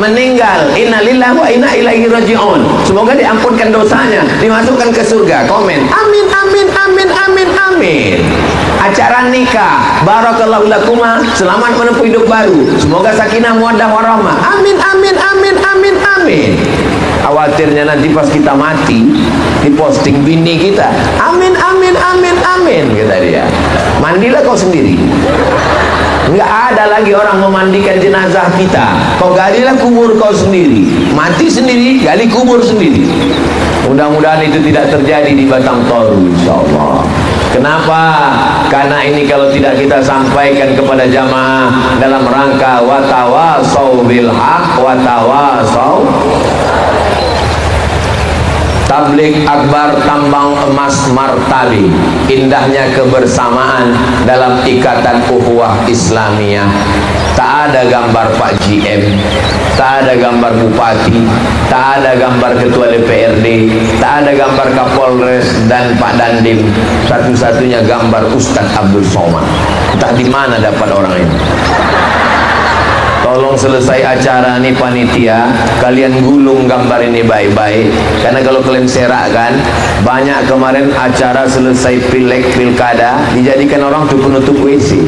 Meninggal, innalillahi wa inna ilaihi raji'un, semoga diampunkan dosanya, dimasukkan ke surga. Komen, amin amin amin amin amin. Acara nikah, barakallahu lakuma, selamat menempuh hidup baru, semoga sakinah mawaddah warahmah, amin amin amin amin amin. Khawatirnya nanti pas kita mati diposting bini kita, amin amin amin amin, kata dia. Mandilah kau sendiri. Enggak ada lagi orang memandikan jenazah kita. Kau galilah kubur kau sendiri, mati sendiri, gali kubur sendiri. Mudah-mudahan itu tidak terjadi di Batang Toru, insyaallah. Kenapa? Karena ini kalau tidak kita sampaikan kepada jamaah dalam rangka watawasau bil haq watawasau. Tabligh akbar tambang emas Martali, indahnya kebersamaan dalam ikatan ukhuwah Islamiyah. Tak ada gambar Pak GM, tak ada gambar Bupati, tak ada gambar Ketua DPRD, tak ada gambar Kapolres dan Pak Dandim. Satu-satunya gambar Ustadz Abdul Somad. Entah di mana dapat orang ini. Tolong selesai acara nih panitia, kalian gulung gambar ini baik-baik. Karena kalau kalian serakkan, banyak kemarin acara selesai pilek pilkada dijadikan orang tuh penutup WC.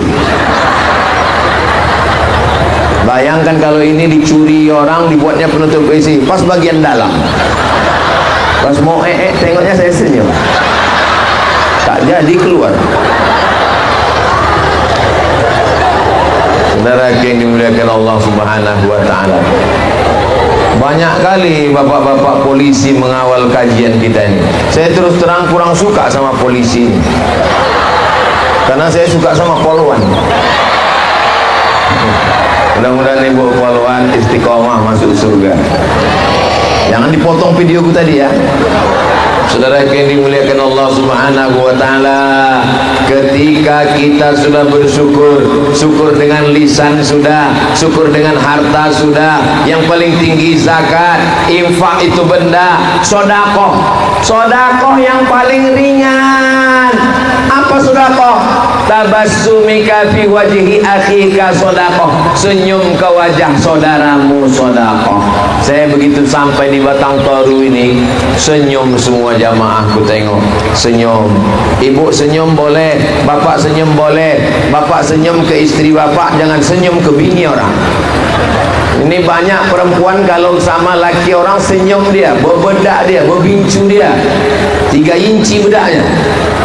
Bayangkan kalau ini dicuri orang, dibuatnya penutup WC pas bagian dalam. Pas mau tengoknya saya senyum, tak jadi keluar. Saudara yang dimuliakan Allah Subhanahu wa taala, banyak kali bapak-bapak polisi mengawal kajian kita ini. Saya terus terang kurang suka sama polisi ini, karena saya suka sama poluan. Mudah-mudahan ibu poluan istiqomah masuk surga. Jangan dipotong videoku tadi ya. Saudara yang dimuliakan Allah Subhanahu wa taala, ketika kita sudah bersyukur, syukur dengan lisan sudah, syukur dengan harta sudah, yang paling tinggi zakat, infak itu benda, sedekah. Sedekah yang paling ringan. Apa sedekah? Tabassumika fi wajhi akhika sedekah. Senyum ke wajah saudaramu sedekah. Saya begitu sampai di Batang Toru ini, senyum semua jamaahku tengok, senyum. Ibu senyum boleh, bapak senyum boleh. Bapak senyum ke istri bapak, jangan senyum ke bini orang. Ini banyak perempuan kalau sama laki orang senyum dia, berbedak dia, berbincu dia, 3 inci bedaknya.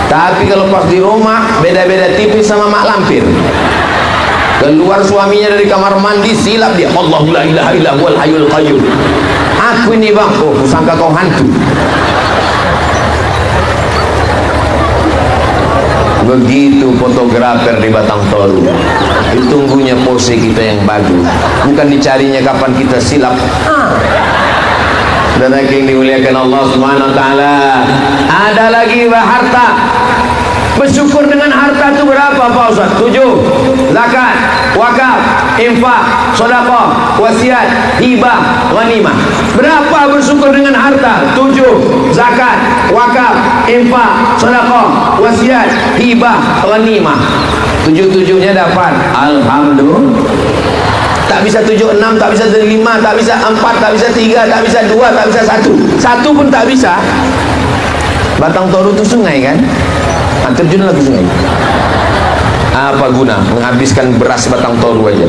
Tapi kalau pas di rumah beda-beda tipis sama mak lampir. Keluar suaminya dari kamar mandi, silap dia, Allahu la ilaha illa huwal hayyul qayyum. Aku ini bang, oh kusangka kau hantu. Begitu fotografer di Batang Toru, ditunggunya pose kita yang bagus, bukan dicarinya kapan kita silap. Dan yang dimuliakan Allah Subhanahu wa taala, ada lagi harta. Bersyukur dengan harta itu berapa Pak Ustaz? 7. Zakat, wakaf, infak, sedekah, wasiat, hibah, ghanimah. Berapa bersyukur dengan harta? 7. Zakat, wakaf, infak, sedekah, wasiat, hibah, ghanimah. 7-7-nya dapat. Alhamdulillah. Tak bisa 7, 6, tak bisa 5, tak bisa 4, tak bisa 3, tak bisa 2, tak bisa 1. 1 pun tak bisa. Batang Toru itu sungai kan? Terjun lagi sungai. Apa guna menghabiskan beras Batang Toru aja?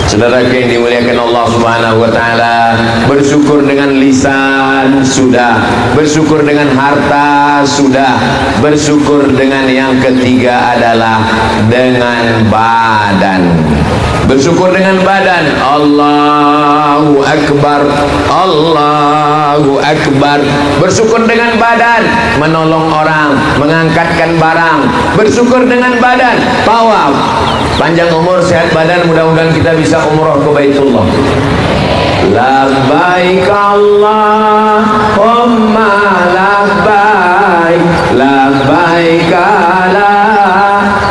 Saudara yang dimuliakan Allah Subhanahu wa taala, bersyukur dengan lisan sudah, bersyukur dengan harta sudah, bersyukur dengan yang ketiga adalah dengan badan. Bersyukur dengan badan. Allahu Akbar, Allahu Akbar. Bersyukur dengan badan, menolong orang, mengangkatkan barang. Bersyukur dengan badan, tawaf. Panjang umur, sehat badan, mudah-mudahan kita bisa umroh ke Baitullah. Labbaik Allahumma labbaik, labbaik la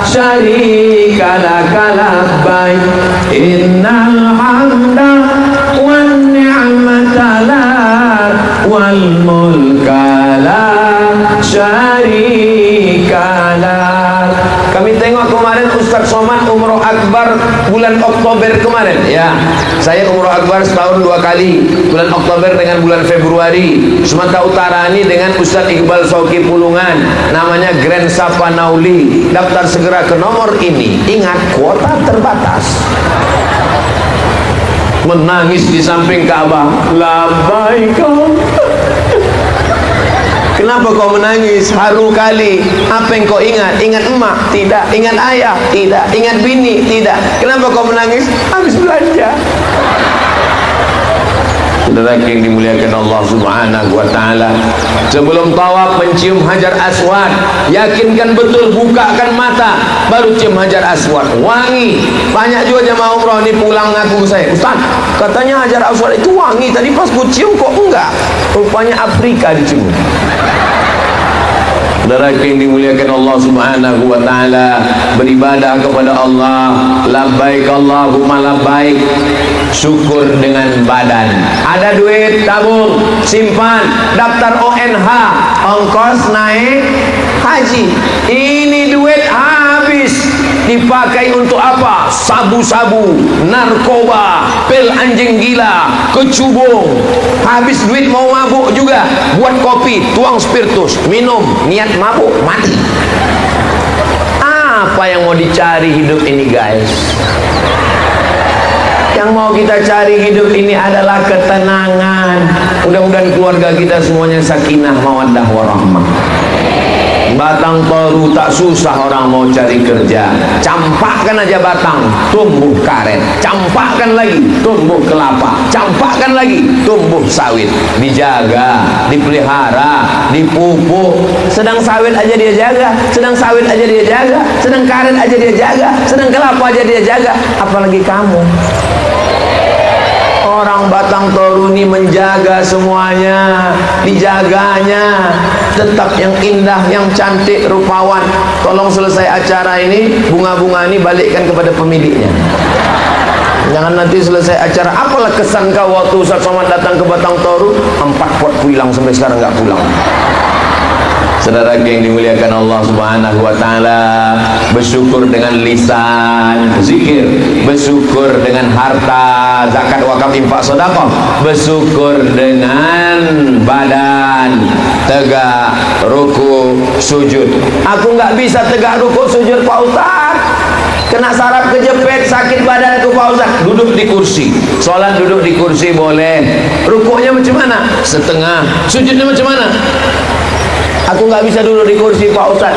syarika laka labbaik, innal hamda wan ni'mata lak wal mulka la syarika lak. Kami tengok kemarin Ustaz Somad umroh akbar bulan Oktober kemarin ya. Saya umroh akbar setahun 2 kali, bulan Oktober dengan bulan Februari. Sumatera Utara ini dengan Ustaz Iqbal Sauki Pulungan, namanya Grand Sapanauli. Daftar segera ke nomor ini. Ingat, kuota terbatas. Menangis di samping Ka'bah. Labbaik. Kenapa kau menangis? Haru kali. Apa yang kau ingat? Ingat emak? Tidak. Ingat ayah? Tidak. Ingat bini? Tidak. Kenapa kau menangis? Habis belanja. Saudara yang dimuliakan Allah Subhanahu wa taala, sebelum tawaf mencium Hajar Aswad, yakinkan betul, bukakan mata, baru cium Hajar Aswad, wangi. Banyak juga jemaah umrah ini pulang ngaku saya, Ustaz, katanya Hajar Aswad itu wangi, tadi pas ku cium kok enggak, rupanya Afrika dicium. Saudara yang dimuliakan Allah Subhanahu wa taala, beribadah kepada Allah, labbaik Allahumma labbaik, syukur dengan badan. Ada duit, tabung, simpan, daftar ONH, ongkos naik haji. Ini duit habis, dipakai untuk apa? Sabu-sabu, narkoba, pil anjing gila, kecubung. Habis duit mau mabuk juga, buat kopi, tuang spiritus, minum, niat mabuk, mati. Apa yang mau dicari hidup ini guys? Yang mau kita cari hidup ini adalah ketenangan. Mudah-mudahan keluarga kita semuanya sakinah, mawaddah, warahmah. Batang toru tak susah orang mau cari kerja. Campakkan aja batang, tumbuh karet. Campakkan lagi, tumbuh kelapa. Campakkan lagi, tumbuh sawit. Dijaga, dipelihara, dipupuk. Sedang sawit aja dia jaga, sedang sawit aja dia jaga, sedang karet aja dia jaga, sedang kelapa aja dia jaga. Apalagi kamu. Orang batang toru ini menjaga semuanya, dijaganya, tetap yang indah, yang cantik, rupawan. Tolong selesai acara ini, bunga-bunga ini balikkan kepada pemiliknya. Jangan nanti selesai acara, apalah kesan kau waktu Ustaz Somad datang ke Batang Toru, 4 pot pulang sampai sekarang nggak pulang. Saudara yang dimuliakan Allah Subhanahu wa taala, bersyukur dengan lisan, zikir, bersyukur dengan harta, zakat, wakaf, infak, sedekah, bersyukur dengan badan, tegak, ruku, sujud. Aku nggak bisa tegak, ruku, sujud Pak Ustaz. Kena saraf kejepit, sakit badanku Pak Ustaz. Duduk di kursi. Sholat duduk di kursi boleh. Rukuknya macam mana? Setengah. Sujudnya macam mana? Aku nggak bisa duduk di kursi Pak Ustaz.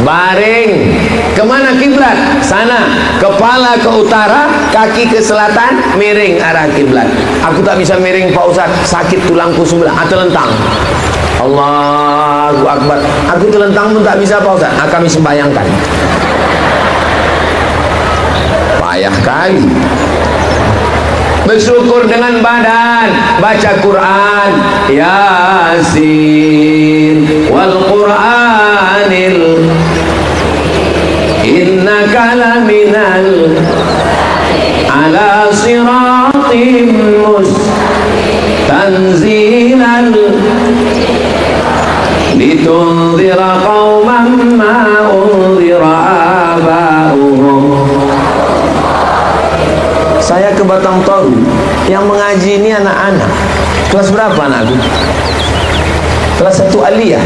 Baring. Kemana kiblat? Sana. Kepala ke utara, kaki ke selatan, miring arah kiblat. Aku tak bisa miring Pak Ustaz. Sakit tulangku sebelah. Terlentang. Allahu Akbar. Aku terlentang pun tak bisa Pak Ustaz. Kami sembayangkan. Payah kali. Bersyukur dengan badan, baca Quran, Yasin wal Quranil innaka laminal ala siratim mustanzilal litunzira qauman ma unzira aba'uhum. Saya ke Batang Toru, yang mengaji ini anak-anak. Kelas berapa anakku? Kelas 1 aliyah.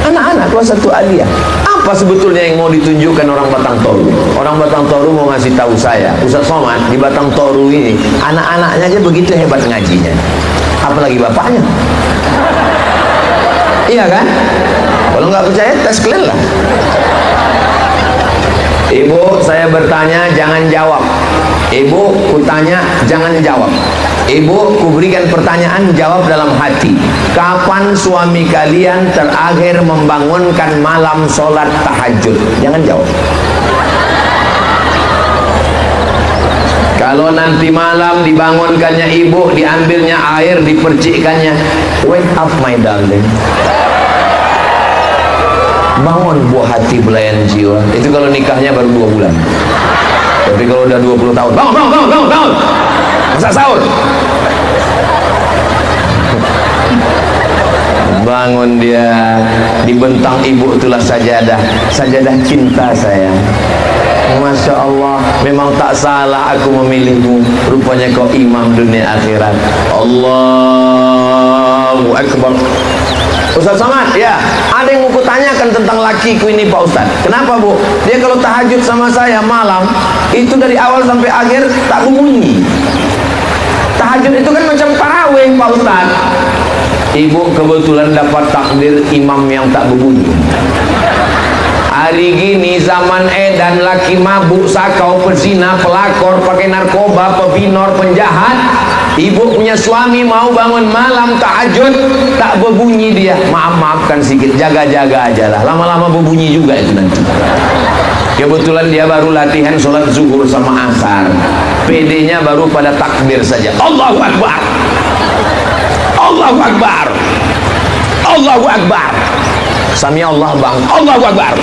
Anak-anak kelas 1 aliyah. Apa sebetulnya yang mau ditunjukkan orang Batang Toru? Orang Batang Toru mau ngasih tahu saya, Ustaz Somad, di Batang Toru ini anak-anaknya aja begitu hebat ngajinya. Apalagi bapaknya. Iya kan? Kalau nggak percaya tes kalian lah. Ibu, saya bertanya jangan jawab. Ibu, kutanya jangan jawab. Ibu, kuberikan pertanyaan, jawab dalam hati. Kapan suami kalian terakhir membangunkan malam sholat tahajud? Jangan jawab. Kalau nanti malam dibangunkannya ibu, diambilnya air, dipercikkannya, wake up my darling. Bangun buah hati belayan jiwa. Itu kalau nikahnya baru 2 bulan. Tapi kalau udah 20 tahun, bangun. Masak sahur. Bangun dia, dibentang ibu itulah sajadah cinta sayang. Masya Allah, memang tak salah aku memilihmu. Rupanya kau imam dunia akhirat. Allahu Akbar. Ustaz Somad, ya, ada yang mau kutanyakan tentang lakiku ini Pak Ustaz. Kenapa Bu? Dia kalau tahajud sama saya malam, itu dari awal sampai akhir tak berbunyi. Tahajud itu kan macam tarawih Pak Ustaz. Ibu kebetulan dapat takdir imam yang tak berbunyi. Hari gini zaman edan, laki mabuk, sakau, pezina, pelakor, pakai narkoba, pevinor, penjahat. Ibu punya suami mau bangun malam tahajud, tak berbunyi dia. Maafkan sedikit, jaga-jaga aja lah. Lama-lama berbunyi juga itu nanti. Kebetulan dia baru latihan sholat zuhur sama asar. PD-nya baru pada takbir saja. Allahu Akbar. Allahu Akbar. Allahu Akbar. Sami Allah bang. Allahu Akbar.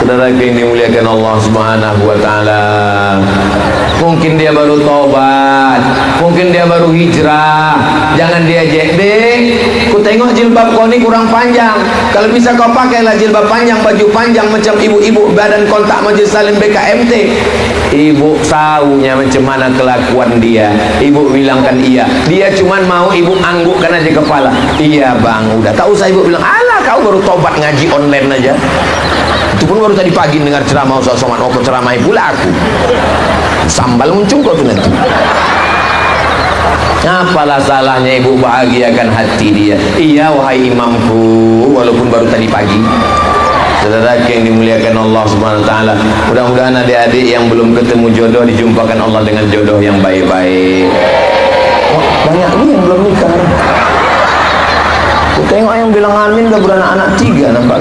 Saudara yang dimuliakan Allah Subhanahu wa taala. Mungkin dia baru tobat, mungkin dia baru hijrah. Jangan dia ku tengok jilbab kau ni kurang panjang. Kalau bisa kau pakailah jilbab panjang, baju panjang macam ibu-ibu badan kontak Majelis Salim BKMT. Ibu tahunya macam mana kelakuan dia. Ibu bilangkan iya. Dia cuman mau ibu anggukkan aja kepala. Iya bang, udah. Tak usah ibu bilang, alah kau baru tobat ngaji online aja. Itu pun baru tadi pagi dengar ceramah Ustaz Somad. Oh, ceramah pula aku. Sambal muncul kau tuh nanti. Apalah salahnya ibu bahagiakan hati dia? Iya wahai imamku, walaupun baru tadi pagi. Saudara yang dimuliakan Allah Subhanahu wa taala, mudah-mudahan adik-adik yang belum ketemu jodoh dijumpakan Allah dengan jodoh yang baik-baik. Oh, banyak nih yang belum nikah. Tengok yang bilang amin udah beranak-anak 3 nampak.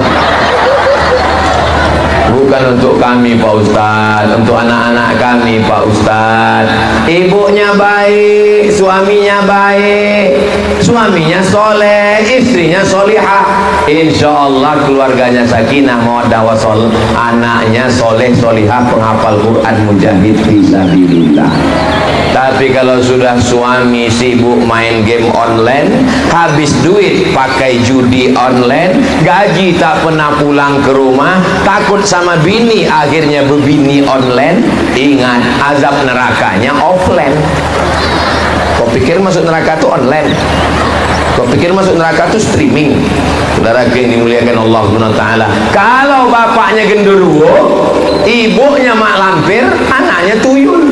Bukan untuk kami Pak Ustaz, untuk anak-anak kami Pak Ustaz. Ibunya baik, suaminya baik, suaminya soleh, istrinya solihah. Insya Allah keluarganya sakinah mawaddah wasallam, anaknya soleh solihah, penghafal Quran, mujahid fisabilillah. Tapi kalau sudah suami sibuk main game online, habis duit pakai judi online, gaji tak pernah pulang ke rumah, takut sama bini, akhirnya berbini online, ingat azab nerakanya offline. Kau pikir masuk neraka itu online? Kau pikir masuk neraka itu streaming? Saudara yang dimuliakan Allah SWT, kalau bapaknya genderuwo, ibunya mak lampir, anaknya tuyul.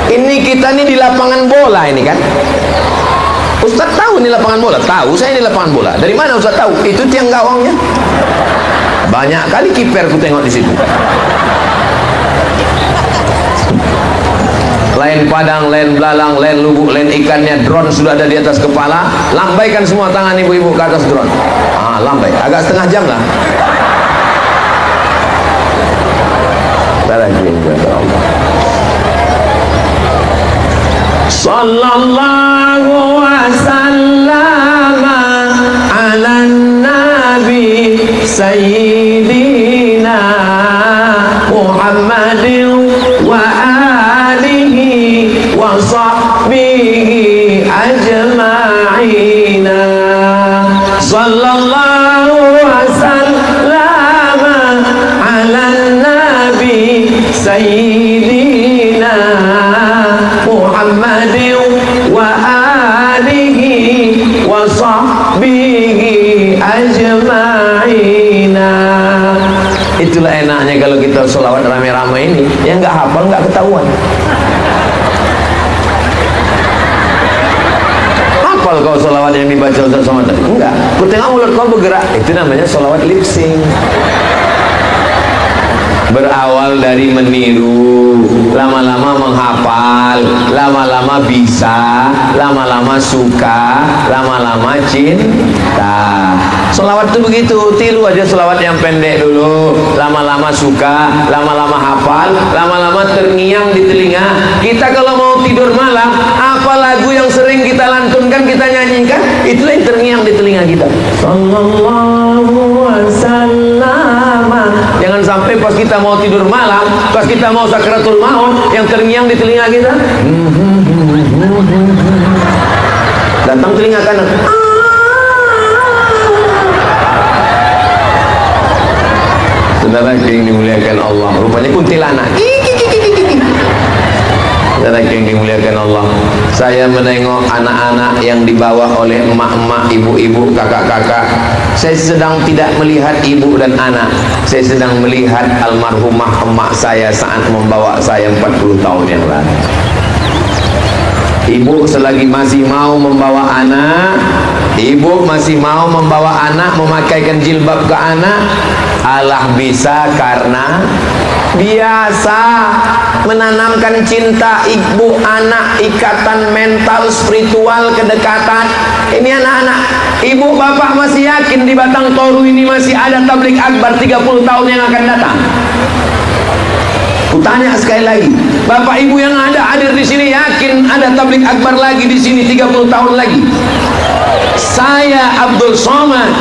Ini kita nih di lapangan bola ini kan. Ustaz tahu ini lapangan bola? Tahu, saya ini lapangan bola. Dari mana Ustaz tahu? Itu tiang gawangnya. Banyak kali kiper ku tengok di situ. Lain padang, lain belalang, lain lubuk, lain ikannya, drone sudah ada di atas kepala. Lambaikan semua tangan ibu-ibu ke atas drone. Ah, lambai. Agak setengah jam lah. Sallallahu wasallam ala nabi sayyidina Muhammadin wa alihi wa sahbihi ajma'ina. Sallallahu wasallam ala nabi sayyidina Muhammadin wa alihi wa sahbihi ajma'ina. Itulah enaknya kalau kita sholawat rame-rame ini, yang nggak hafal nggak ketahuan. Hafal kau sholawat yang dibaca Ustaz Somad? Enggak, ku tengok mulut kau bergerak, itu namanya sholawat lip sync. Berawal dari meniru, lama-lama menghafal, lama-lama bisa, lama-lama suka, lama-lama cinta. Sholawat itu begitu, tiru aja sholawat yang pendek dulu, lama-lama suka, lama-lama hafal, lama-lama terngiang di telinga. Kita kalau mau tidur malam, apa lagu yang sering kita lantunkan, kita nyanyikan, itulah yang terngiang di telinga kita. Sallallahu wasallam. Jangan sampai pas kita mau tidur malam, pas kita mau sakratul maut, yang terngiang di telinga kita. Datang telinga kanan. Saudara yang dimuliakan Allah, rupanya kuntilanak. Saudara yang dimuliakan Allah, saya menengok anak-anak yang dibawa oleh emak-emak, ibu-ibu, kakak-kakak. Saya sedang tidak melihat ibu dan anak, saya sedang melihat almarhumah emak saya saat membawa saya 40 tahun yang lalu. Ibu selagi masih mau membawa anak, ibu masih mau membawa anak, memakaikan jilbab ke anak, Allah bisa karena biasa menanamkan cinta ibu anak, ikatan mental, spiritual, kedekatan. Ini anak-anak, ibu bapak masih yakin di Batang Toru ini masih ada tabligh akbar 30 tahun yang akan datang? Kutanya sekali lagi, bapak ibu yang ada hadir di sini yakin ada tabligh akbar lagi di sini 30 tahun lagi? Saya Abdul Somad,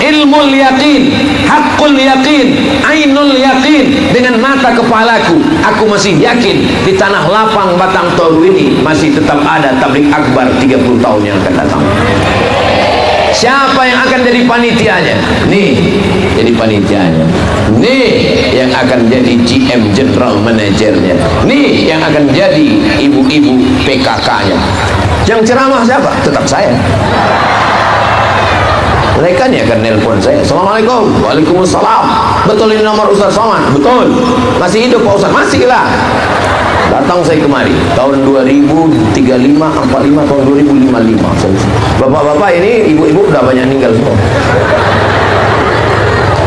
ilmul yakin, hakul yakin, ainul yakin, dengan mata kepalaku aku masih yakin di tanah lapang Batang Toru ini masih tetap ada tabligh akbar 30 tahun yang akan datang. Siapa yang akan jadi panitianya? Nih, jadi panitianya. Nih, yang akan jadi GM, General Managernya. Nih, yang akan jadi ibu-ibu PKK-nya. Yang ceramah siapa? Tetap saya. Mereka nih akan nelpon saya. Assalamualaikum. Waalaikumsalam. Betul ini nomor Ustaz Somad? Betul. Masih hidup Pak Ustaz? Masih lah. Datang saya kemari tahun 2035, 45, tahun 2055. Bapak-bapak ini, ibu-ibu udah banyak meninggal semua.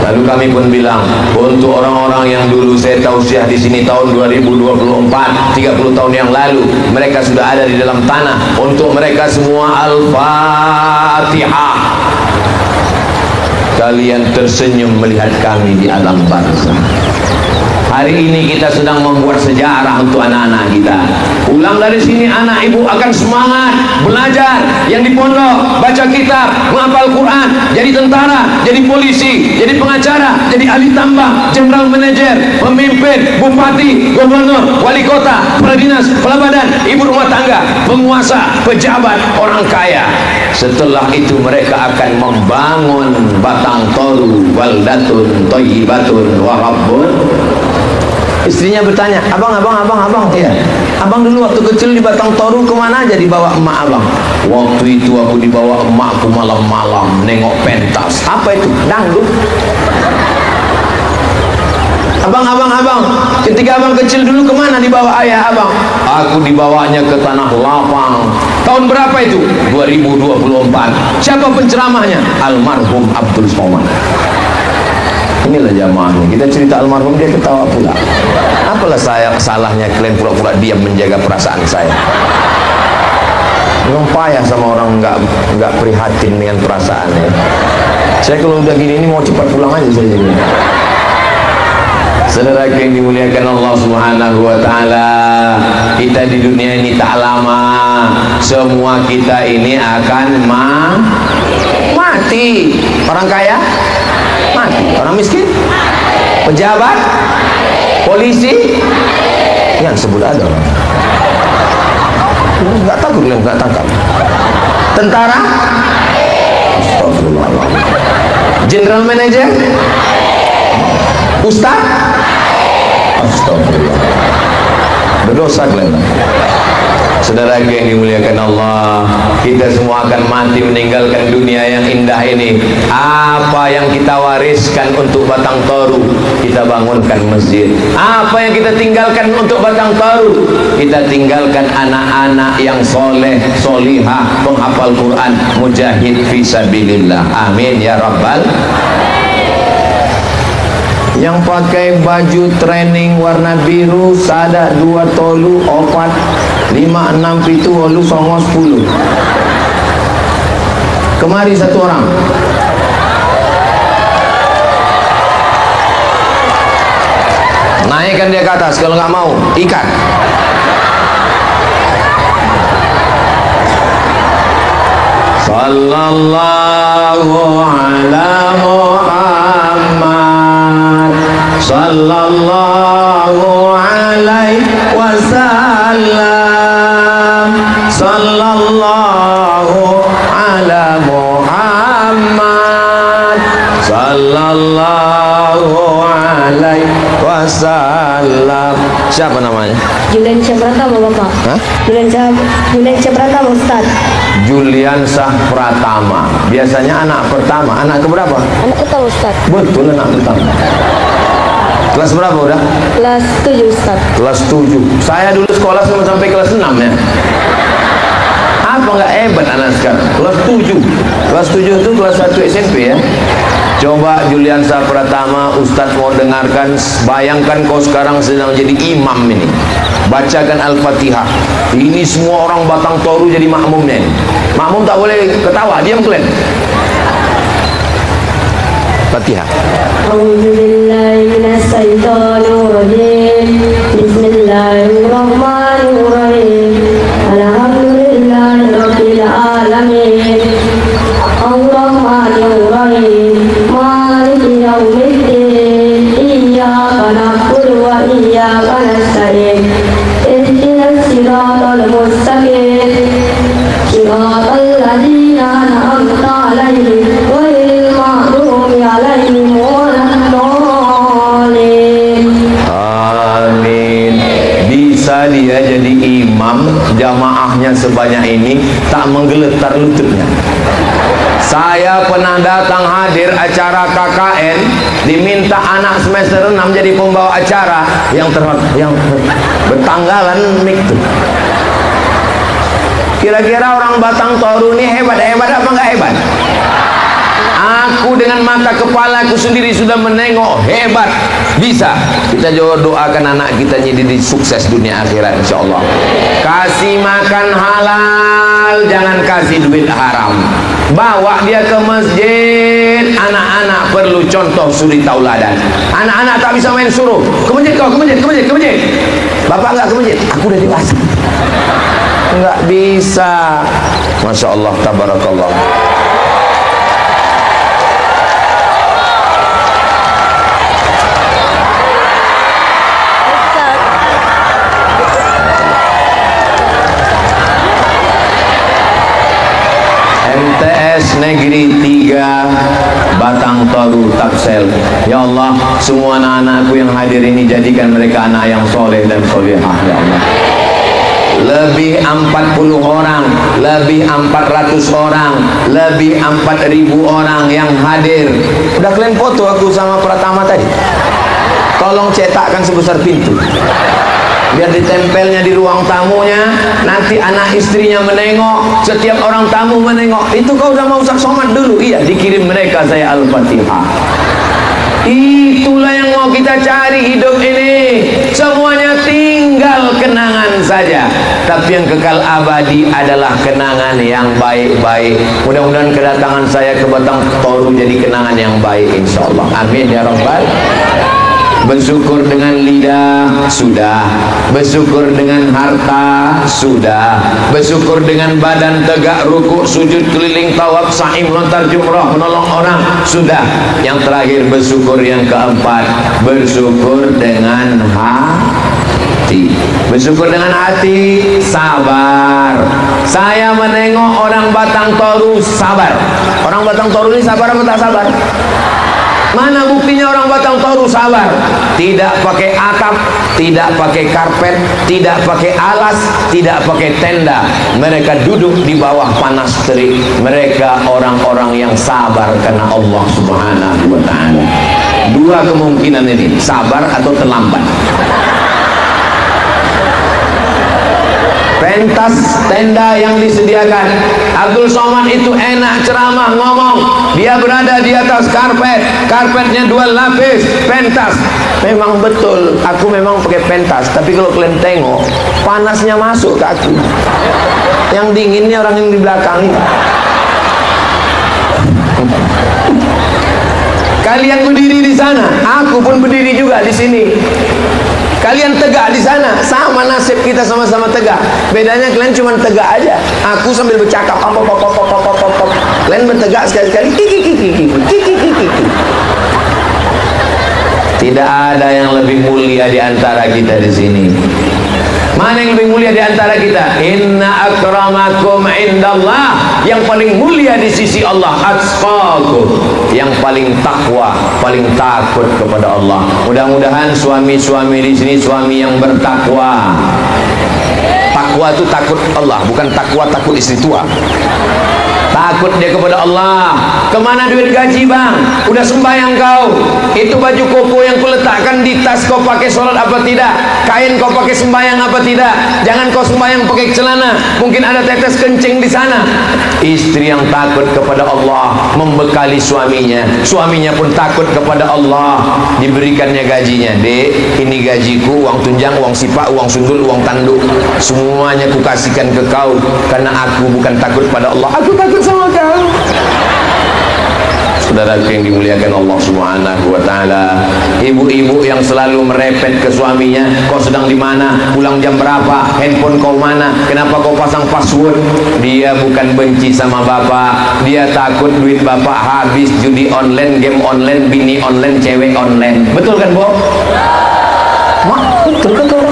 Lalu kami pun bilang, untuk orang-orang yang dulu saya tausiah di sini tahun 2024, 30 tahun yang lalu, mereka sudah ada di dalam tanah. Untuk mereka semua Al-Fatihah. Kalian tersenyum melihat kami di alam barzah. Hari ini kita sedang membuat sejarah untuk anak-anak kita. Pulang dari sini anak ibu akan semangat belajar yang di pondok, baca kitab, menghafal Quran, jadi tentara, jadi polisi, jadi pengacara, jadi ahli tambang, general manager, pemimpin, bupati, gubernur, wali kota, kepala dinas, kepala badan, ibu rumah tangga, penguasa, pejabat, orang kaya. Setelah itu mereka akan membangun Batang Toru, baldatun thayyibatun wa rabbun. Istrinya bertanya, abang, iya. Abang dulu waktu kecil di Batang Toru kemana aja dibawa emak abang? Waktu itu aku dibawa emakku malam-malam nengok pentas. Apa itu? Dangdut. Abang, ketika abang kecil dulu kemana dibawa ayah abang? Aku dibawanya ke Tanah Lapang. Tahun berapa itu? 2024. Siapa penceramahnya? Almarhum Abdul Somad. Inilah jamaahnya. Kita cerita almarhum, dia ketawa pula. Apalah salahnya kalian pura-pura diam menjaga perasaan saya? Memang payah sama orang nggak prihatin dengan perasaannya. Saya kalau udah gini ini mau cepat pulang aja saya jadi. Saudara yang dimuliakan Allah Subhanahu wa taala, kita di dunia ini tak lama. Semua kita ini akan mati. Orang kaya mati, orang miskin, pejabat, polisi, yang sebut ada orang. Nggak takut kalian nggak tangkap. Tentara, astagfirullahaladzim. General manager, ustaz, astagfirullah. Berdosa kalian. Saudara yang dimuliakan Allah, kita semua akan mati meninggalkan dunia yang indah ini. Apa yang kita wariskan untuk Batang Toru? Kita bangunkan masjid. Apa yang kita tinggalkan untuk Batang Toru? Kita tinggalkan anak-anak yang soleh, solihah, penghafal Quran, mujahid fisabilillah. Amin ya rabbal. Yang pakai baju training warna biru sada 2 tolu 4 5 6 7 8 9 10. Kemari satu orang. Naikkan dia ke atas, kalau nggak mau ikat. Sallallahu ala Muhammad, sallallahu alaihi wasallam, sallallahu ala Muhammad, sallallahu alaihi wasallam. Siapa namanya? Julian Syahpratama Bapak. Hah? Julian Syahpratama Ustaz. Julian Syahpratama. Biasanya anak pertama. Anak keberapa? Anak pertama Ustaz. Betul, anak pertama. Kelas berapa udah? Kelas 7 Ustaz. Kelas 7. Saya dulu sekolah sampai kelas 6 ya. Apa nggak hebat anak sekarang? Kelas 7. Kelas 7 itu kelas 1 SMP ya. Coba Julian Syahpratama, Ustadz mau dengarkan. Bayangkan kau sekarang sedang jadi imam ini. Bacakan Al-Fatihah. Ini semua orang Batang Toru jadi makmumnya ini. Makmum tak boleh ketawa, diam kalian. Fatihah. A'udzubillahiminasyaitonirrajim. Bismillahirrahmanirrahim. Alhamdulillahirabbil alamin. Ar-Rahmanirrahim. Maliki yaumiddin. Iyyaka na'budu wa iyyaka nasta'in. Ihdinas siratal mustaqim. Siratal ladzina an'amta 'alaihim ghairil maghdubi 'alaihim waladdallin. Amin. Bisa dia jadi imam, jamaahnya sebanyak ini tak menggeletar lututnya. Saya pernah datang hadir acara KKN, diminta anak semester 6 jadi pembawa acara yang bertanggalan mik tuh. Kira-kira orang Batang Toru ini hebat apa enggak hebat? Aku dengan mata kepala aku sendiri sudah menengok hebat, bisa. Kita juga doakan anak kita jadi sukses dunia akhirat insyaallah. Kasih makan halal, jangan kasih duit haram. Bawa dia ke masjid. Anak-anak perlu contoh suri tauladan. Anak-anak tak bisa main suruh ke masjid, kau ke masjid. Bapak enggak ke masjid, aku udah dewasa. Enggak bisa. Masya Allah, tabarakallah. MTS Negeri 3 Batang Toru Taksel. Ya Allah, semua anak-anakku yang hadir ini jadikan mereka anak yang soleh dan solehah ya Allah. Lebih 40 orang, lebih 400 orang, lebih 4.000 orang yang hadir. Udah kalian foto aku sama Pratama tadi? Tolong cetakkan sebesar pintu, biar ditempelnya di ruang tamunya. Nanti anak istrinya menengok, setiap orang tamu menengok, itu kau udah mau Ustaz Somad dulu? Iya, dikirim mereka saya Al-Fatihah. Itulah yang mau kita cari hidup ini. Semuanya tinggal kenangan saja, tapi yang kekal abadi adalah kenangan yang baik-baik. Mudah-mudahan kedatangan saya ke Batang Toru jadi kenangan yang baik insyaallah. Amin ya rabbal. Bersyukur dengan lidah sudah, bersyukur dengan harta sudah, bersyukur dengan badan tegak rukuk sujud keliling tawaf sa'i melontar jumrah menolong orang sudah. Yang terakhir bersyukur yang keempat, bersyukur dengan hati. Bersyukur dengan hati, sabar. Saya menengok orang Batang Toru sabar. Orang Batang Toru ini sabar apa tak sabar? Mana buktinya orang Batang Toru sabar? Tidak pakai atap, tidak pakai karpet, tidak pakai alas, tidak pakai tenda. Mereka duduk di bawah panas terik. Mereka orang-orang yang sabar karena Allah Subhanahu wa ta'ala. Dua kemungkinan ini, sabar atau terlambat. Pentas tenda yang disediakan, Abdul Somad itu enak ceramah ngomong. Dia berada di atas karpet, karpetnya 2 lapis, pentas. Memang betul, aku memang pakai pentas. Tapi kalau kalian tengok, panasnya masuk ke aku. Yang dinginnya orang yang di belakang ini. Kalian berdiri di sana, aku pun berdiri juga di sini. Kalian tegak di sana, sama nasib kita sama-sama tegak. Bedanya kalian cuma tegak aja. Aku sambil bercakap, kalian bertegak sekali-sekali. Tidak ada yang lebih mulia di antara kita di sini. Mana yang lebih mulia di antara kita? Inna akramakum indallah. Yang paling mulia di sisi Allah atqakum, yang paling takwa, paling takut kepada Allah. Mudah-mudahan suami-suami di sini suami yang bertakwa. Takwa itu takut Allah, bukan takwa takut istri tua. Takut dia kepada Allah. Kemana duit gaji bang? Udah sembahyang kau? Itu baju koko yang kuletakkan di tas kau pakai sholat apa tidak? Kain kau pakai sembahyang apa tidak? Jangan kau sembahyang pakai celana, mungkin ada tetes kencing di sana. Istri yang takut kepada Allah membekali suaminya, suaminya pun takut kepada Allah. Diberikannya gajinya, dek, ini gajiku, uang tunjang, uang sipak, uang sundul, uang tanduk, semuanya kukasihkan ke kau karena aku bukan takut pada Allah, aku takut sama kau. Saudara yang dimuliakan Allah Subhanahu wa ta'ala, ibu-ibu yang selalu merepet ke suaminya, kau sedang di mana, pulang jam berapa, handphone kau mana, kenapa kau pasang password? Dia bukan benci sama bapak, dia takut duit bapak habis judi online, game online, bini online, cewek online. Betul kan, Bo? Betul.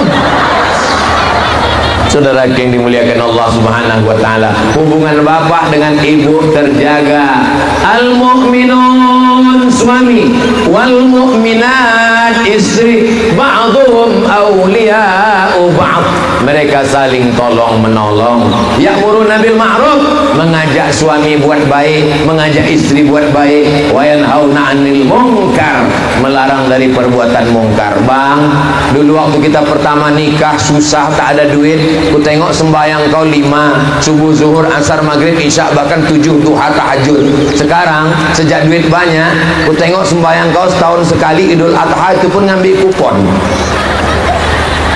Saudara yang dimuliakan Allah Subhanahu wa ta'ala, hubungan bapak dengan ibu terjaga. Al-mu'minun suami, wal mu'minat istri, ba'duhum awliya'u ba'd. mereka saling tolong menolong. Ya'muruna bil ma'ruf, mengajak suami buat baik, mengajak istri buat baik. Wa yanhauna 'anil munkar, melarang dari perbuatan mungkar. Bang, dulu waktu kita pertama nikah susah, tak ada duit, ku tengok sembahyang kau 5, subuh, zuhur, asar, maghrib, isya, bahkan 7 duha, tahajud. Sekarang sejak duit banyak, ku tengok sembahyang kau setahun sekali, Idul Adha itu pun ngambil kupon.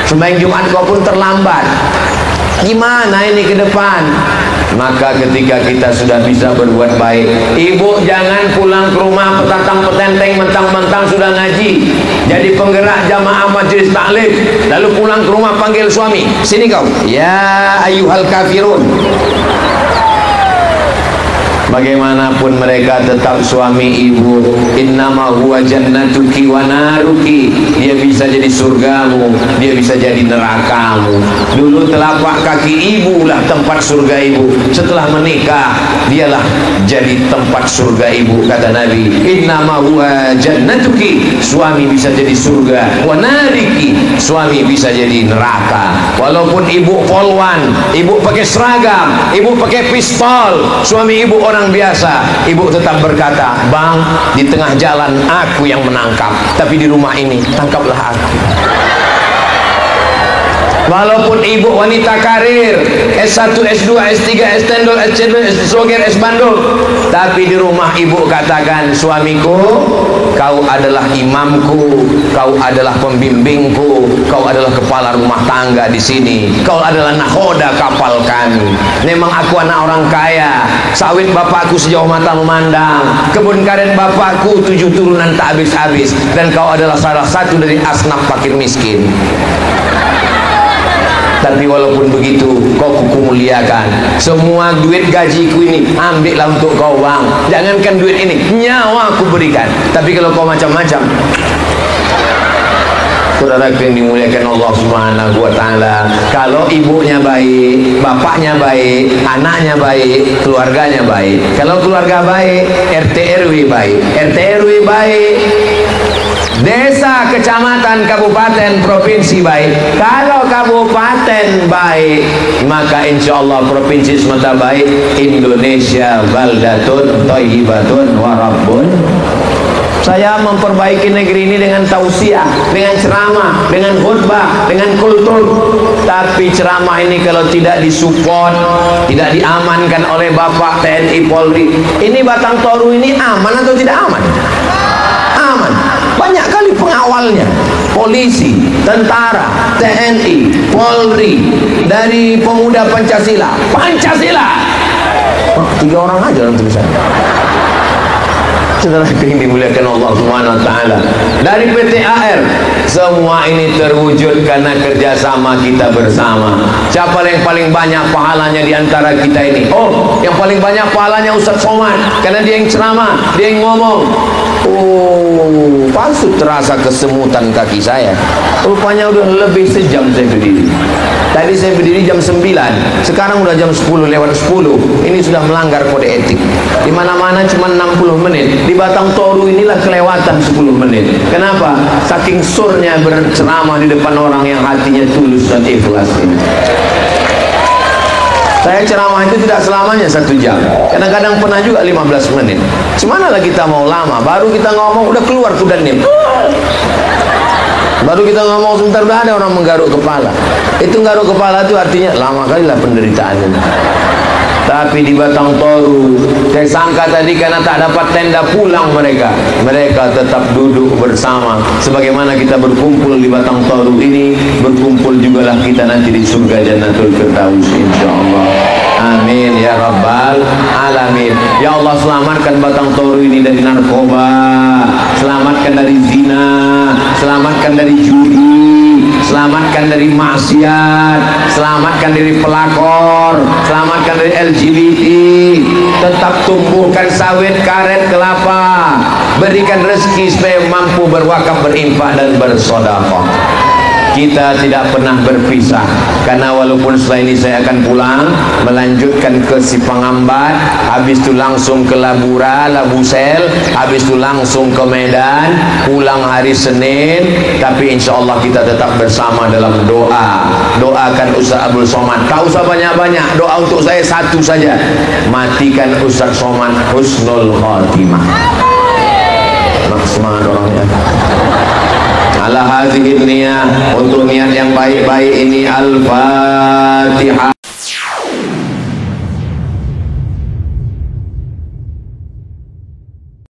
Sembahyang Jumat kau pun terlambat. Gimana ini ke depan? Maka ketika kita sudah bisa berbuat baik, ibu jangan pulang ke rumah petatang petenteng mentang-mentang sudah ngaji, jadi penggerak jamaah majelis taklim, lalu pulang ke rumah panggil suami, sini kau, ya ayyuhal kafirun. Bagaimanapun mereka tetap suami ibu. Innama huwa jannatuki wa naruki, dia bisa jadi surgamu, dia bisa jadi nerakamu. Dulu telapak kaki ibu lah tempat surga ibu, setelah menikah dialah jadi tempat surga ibu. Kata Nabi, innama huwa jannatuki, suami bisa jadi surga, wa nariki, suami bisa jadi neraka. Walaupun ibu polwan, ibu pakai seragam, ibu pakai pistol, suami ibu orang biasa, ibu tetap berkata, bang, di tengah jalan aku yang menangkap, tapi di rumah ini tangkaplah aku. Walaupun ibu wanita karir, S1, S2, S3, S10, S2, S2, S bandul, tapi di rumah ibu katakan, suamiku, kau adalah imamku, kau adalah pembimbingku, kau adalah kepala rumah tangga di sini, kau adalah nahoda kapal kami. Memang aku anak orang kaya, sawit bapakku sejauh mata memandang, kebun karet bapakku 7 turunan tak habis-habis, dan kau adalah salah satu dari asnaf fakir miskin. Tapi walaupun begitu, kau kuku muliakan. Semua duit gajiku ini ambillah untuk kau, bang. Jangankan duit ini, nyawa aku berikan. Tapi kalau kau macam-macam, saudara yang dimuliakan Allah Subhanahu wa taala, kalau ibunya baik, bapaknya baik, anaknya baik, keluarganya baik. Kalau keluarga baik, RT RW baik. RT RW baik, desa, kecamatan, kabupaten, provinsi baik. Kalau kabupaten baik, maka insya Allah provinsi semata baik. Indonesia baldatun thayyibatun wa rabbun. Saya memperbaiki negeri ini dengan tausiah, dengan ceramah, dengan khutbah, dengan kultur. Tapi ceramah ini kalau tidak disupport, tidak diamankan oleh Bapak TNI Polri, ini Batang Toru ini aman atau tidak aman? Aman. Banyak kali pengawalnya, polisi, tentara, TNI, Polri, dari pemuda Pancasila. Pancasila. Oh, 3 orang aja dalam tulisan. Saudara yang dimuliakan Allah Subhanahu wa taala, dari PT AR, semua ini terwujud karena kerjasama kita bersama. Siapa yang paling banyak pahalanya di antara kita ini? Oh, yang paling banyak pahalanya Ustaz Somad, karena dia yang ceramah, dia yang ngomong. Oh, palsu terasa kesemutan kaki saya. Rupanya udah lebih sejam saya berdiri. Tadi saya berdiri jam 9, sekarang udah jam 10 lewat 10. Ini sudah melanggar kode etik. Di mana-mana cuma 60 menit. Di Batang Toru inilah kelewatan 10 menit. Kenapa? Saking surnya berceramah di depan orang yang hatinya tulus dan ikhlas ini. Saya ceramah itu tidak selamanya 1 jam. Kadang-kadang pernah juga 15 menit. Cemana lah kita mau lama? Baru kita ngomong udah keluar kudanim. Baru kita ngomong sebentar udah ada orang menggaruk kepala. Itu garuk kepala itu artinya lama kali lah penderitaan ini. Tapi di Batang Toru, saya sangka tadi karena tak dapat tenda pulang mereka tetap duduk bersama. Sebagaimana kita berkumpul di Batang Toru ini, berkumpul jugalah kita nanti di surga Jannatul Firdaus insyaallah. Amin ya rabbal alamin. Ya Allah, selamatkan Batang Toru ini dari narkoba, selamatkan dari zina, selamatkan dari judi, selamatkan dari maksiat, selamatkan dari pelakor, selamatkan dari LGBT. Tetap tumbuhkan sawit, karet, kelapa, berikan rezeki supaya mampu berwakaf, berinfak dan bersedekah. kita tidak pernah berpisah, karena walaupun setelah ini saya akan pulang melanjutkan ke Sipangambat, habis itu langsung ke Labusel, habis itu langsung ke Medan, pulang hari Senin. Tapi insya Allah kita tetap bersama dalam doa. Doakan Ustaz Abdul Somad, tak usah banyak-banyak, doa untuk saya satu saja, matikan Ustaz Somad husnul khatimah. Maksimal orangnya. Ala hadhihi niyah, untuk niat yang baik-baik ini. Al-Fatihah.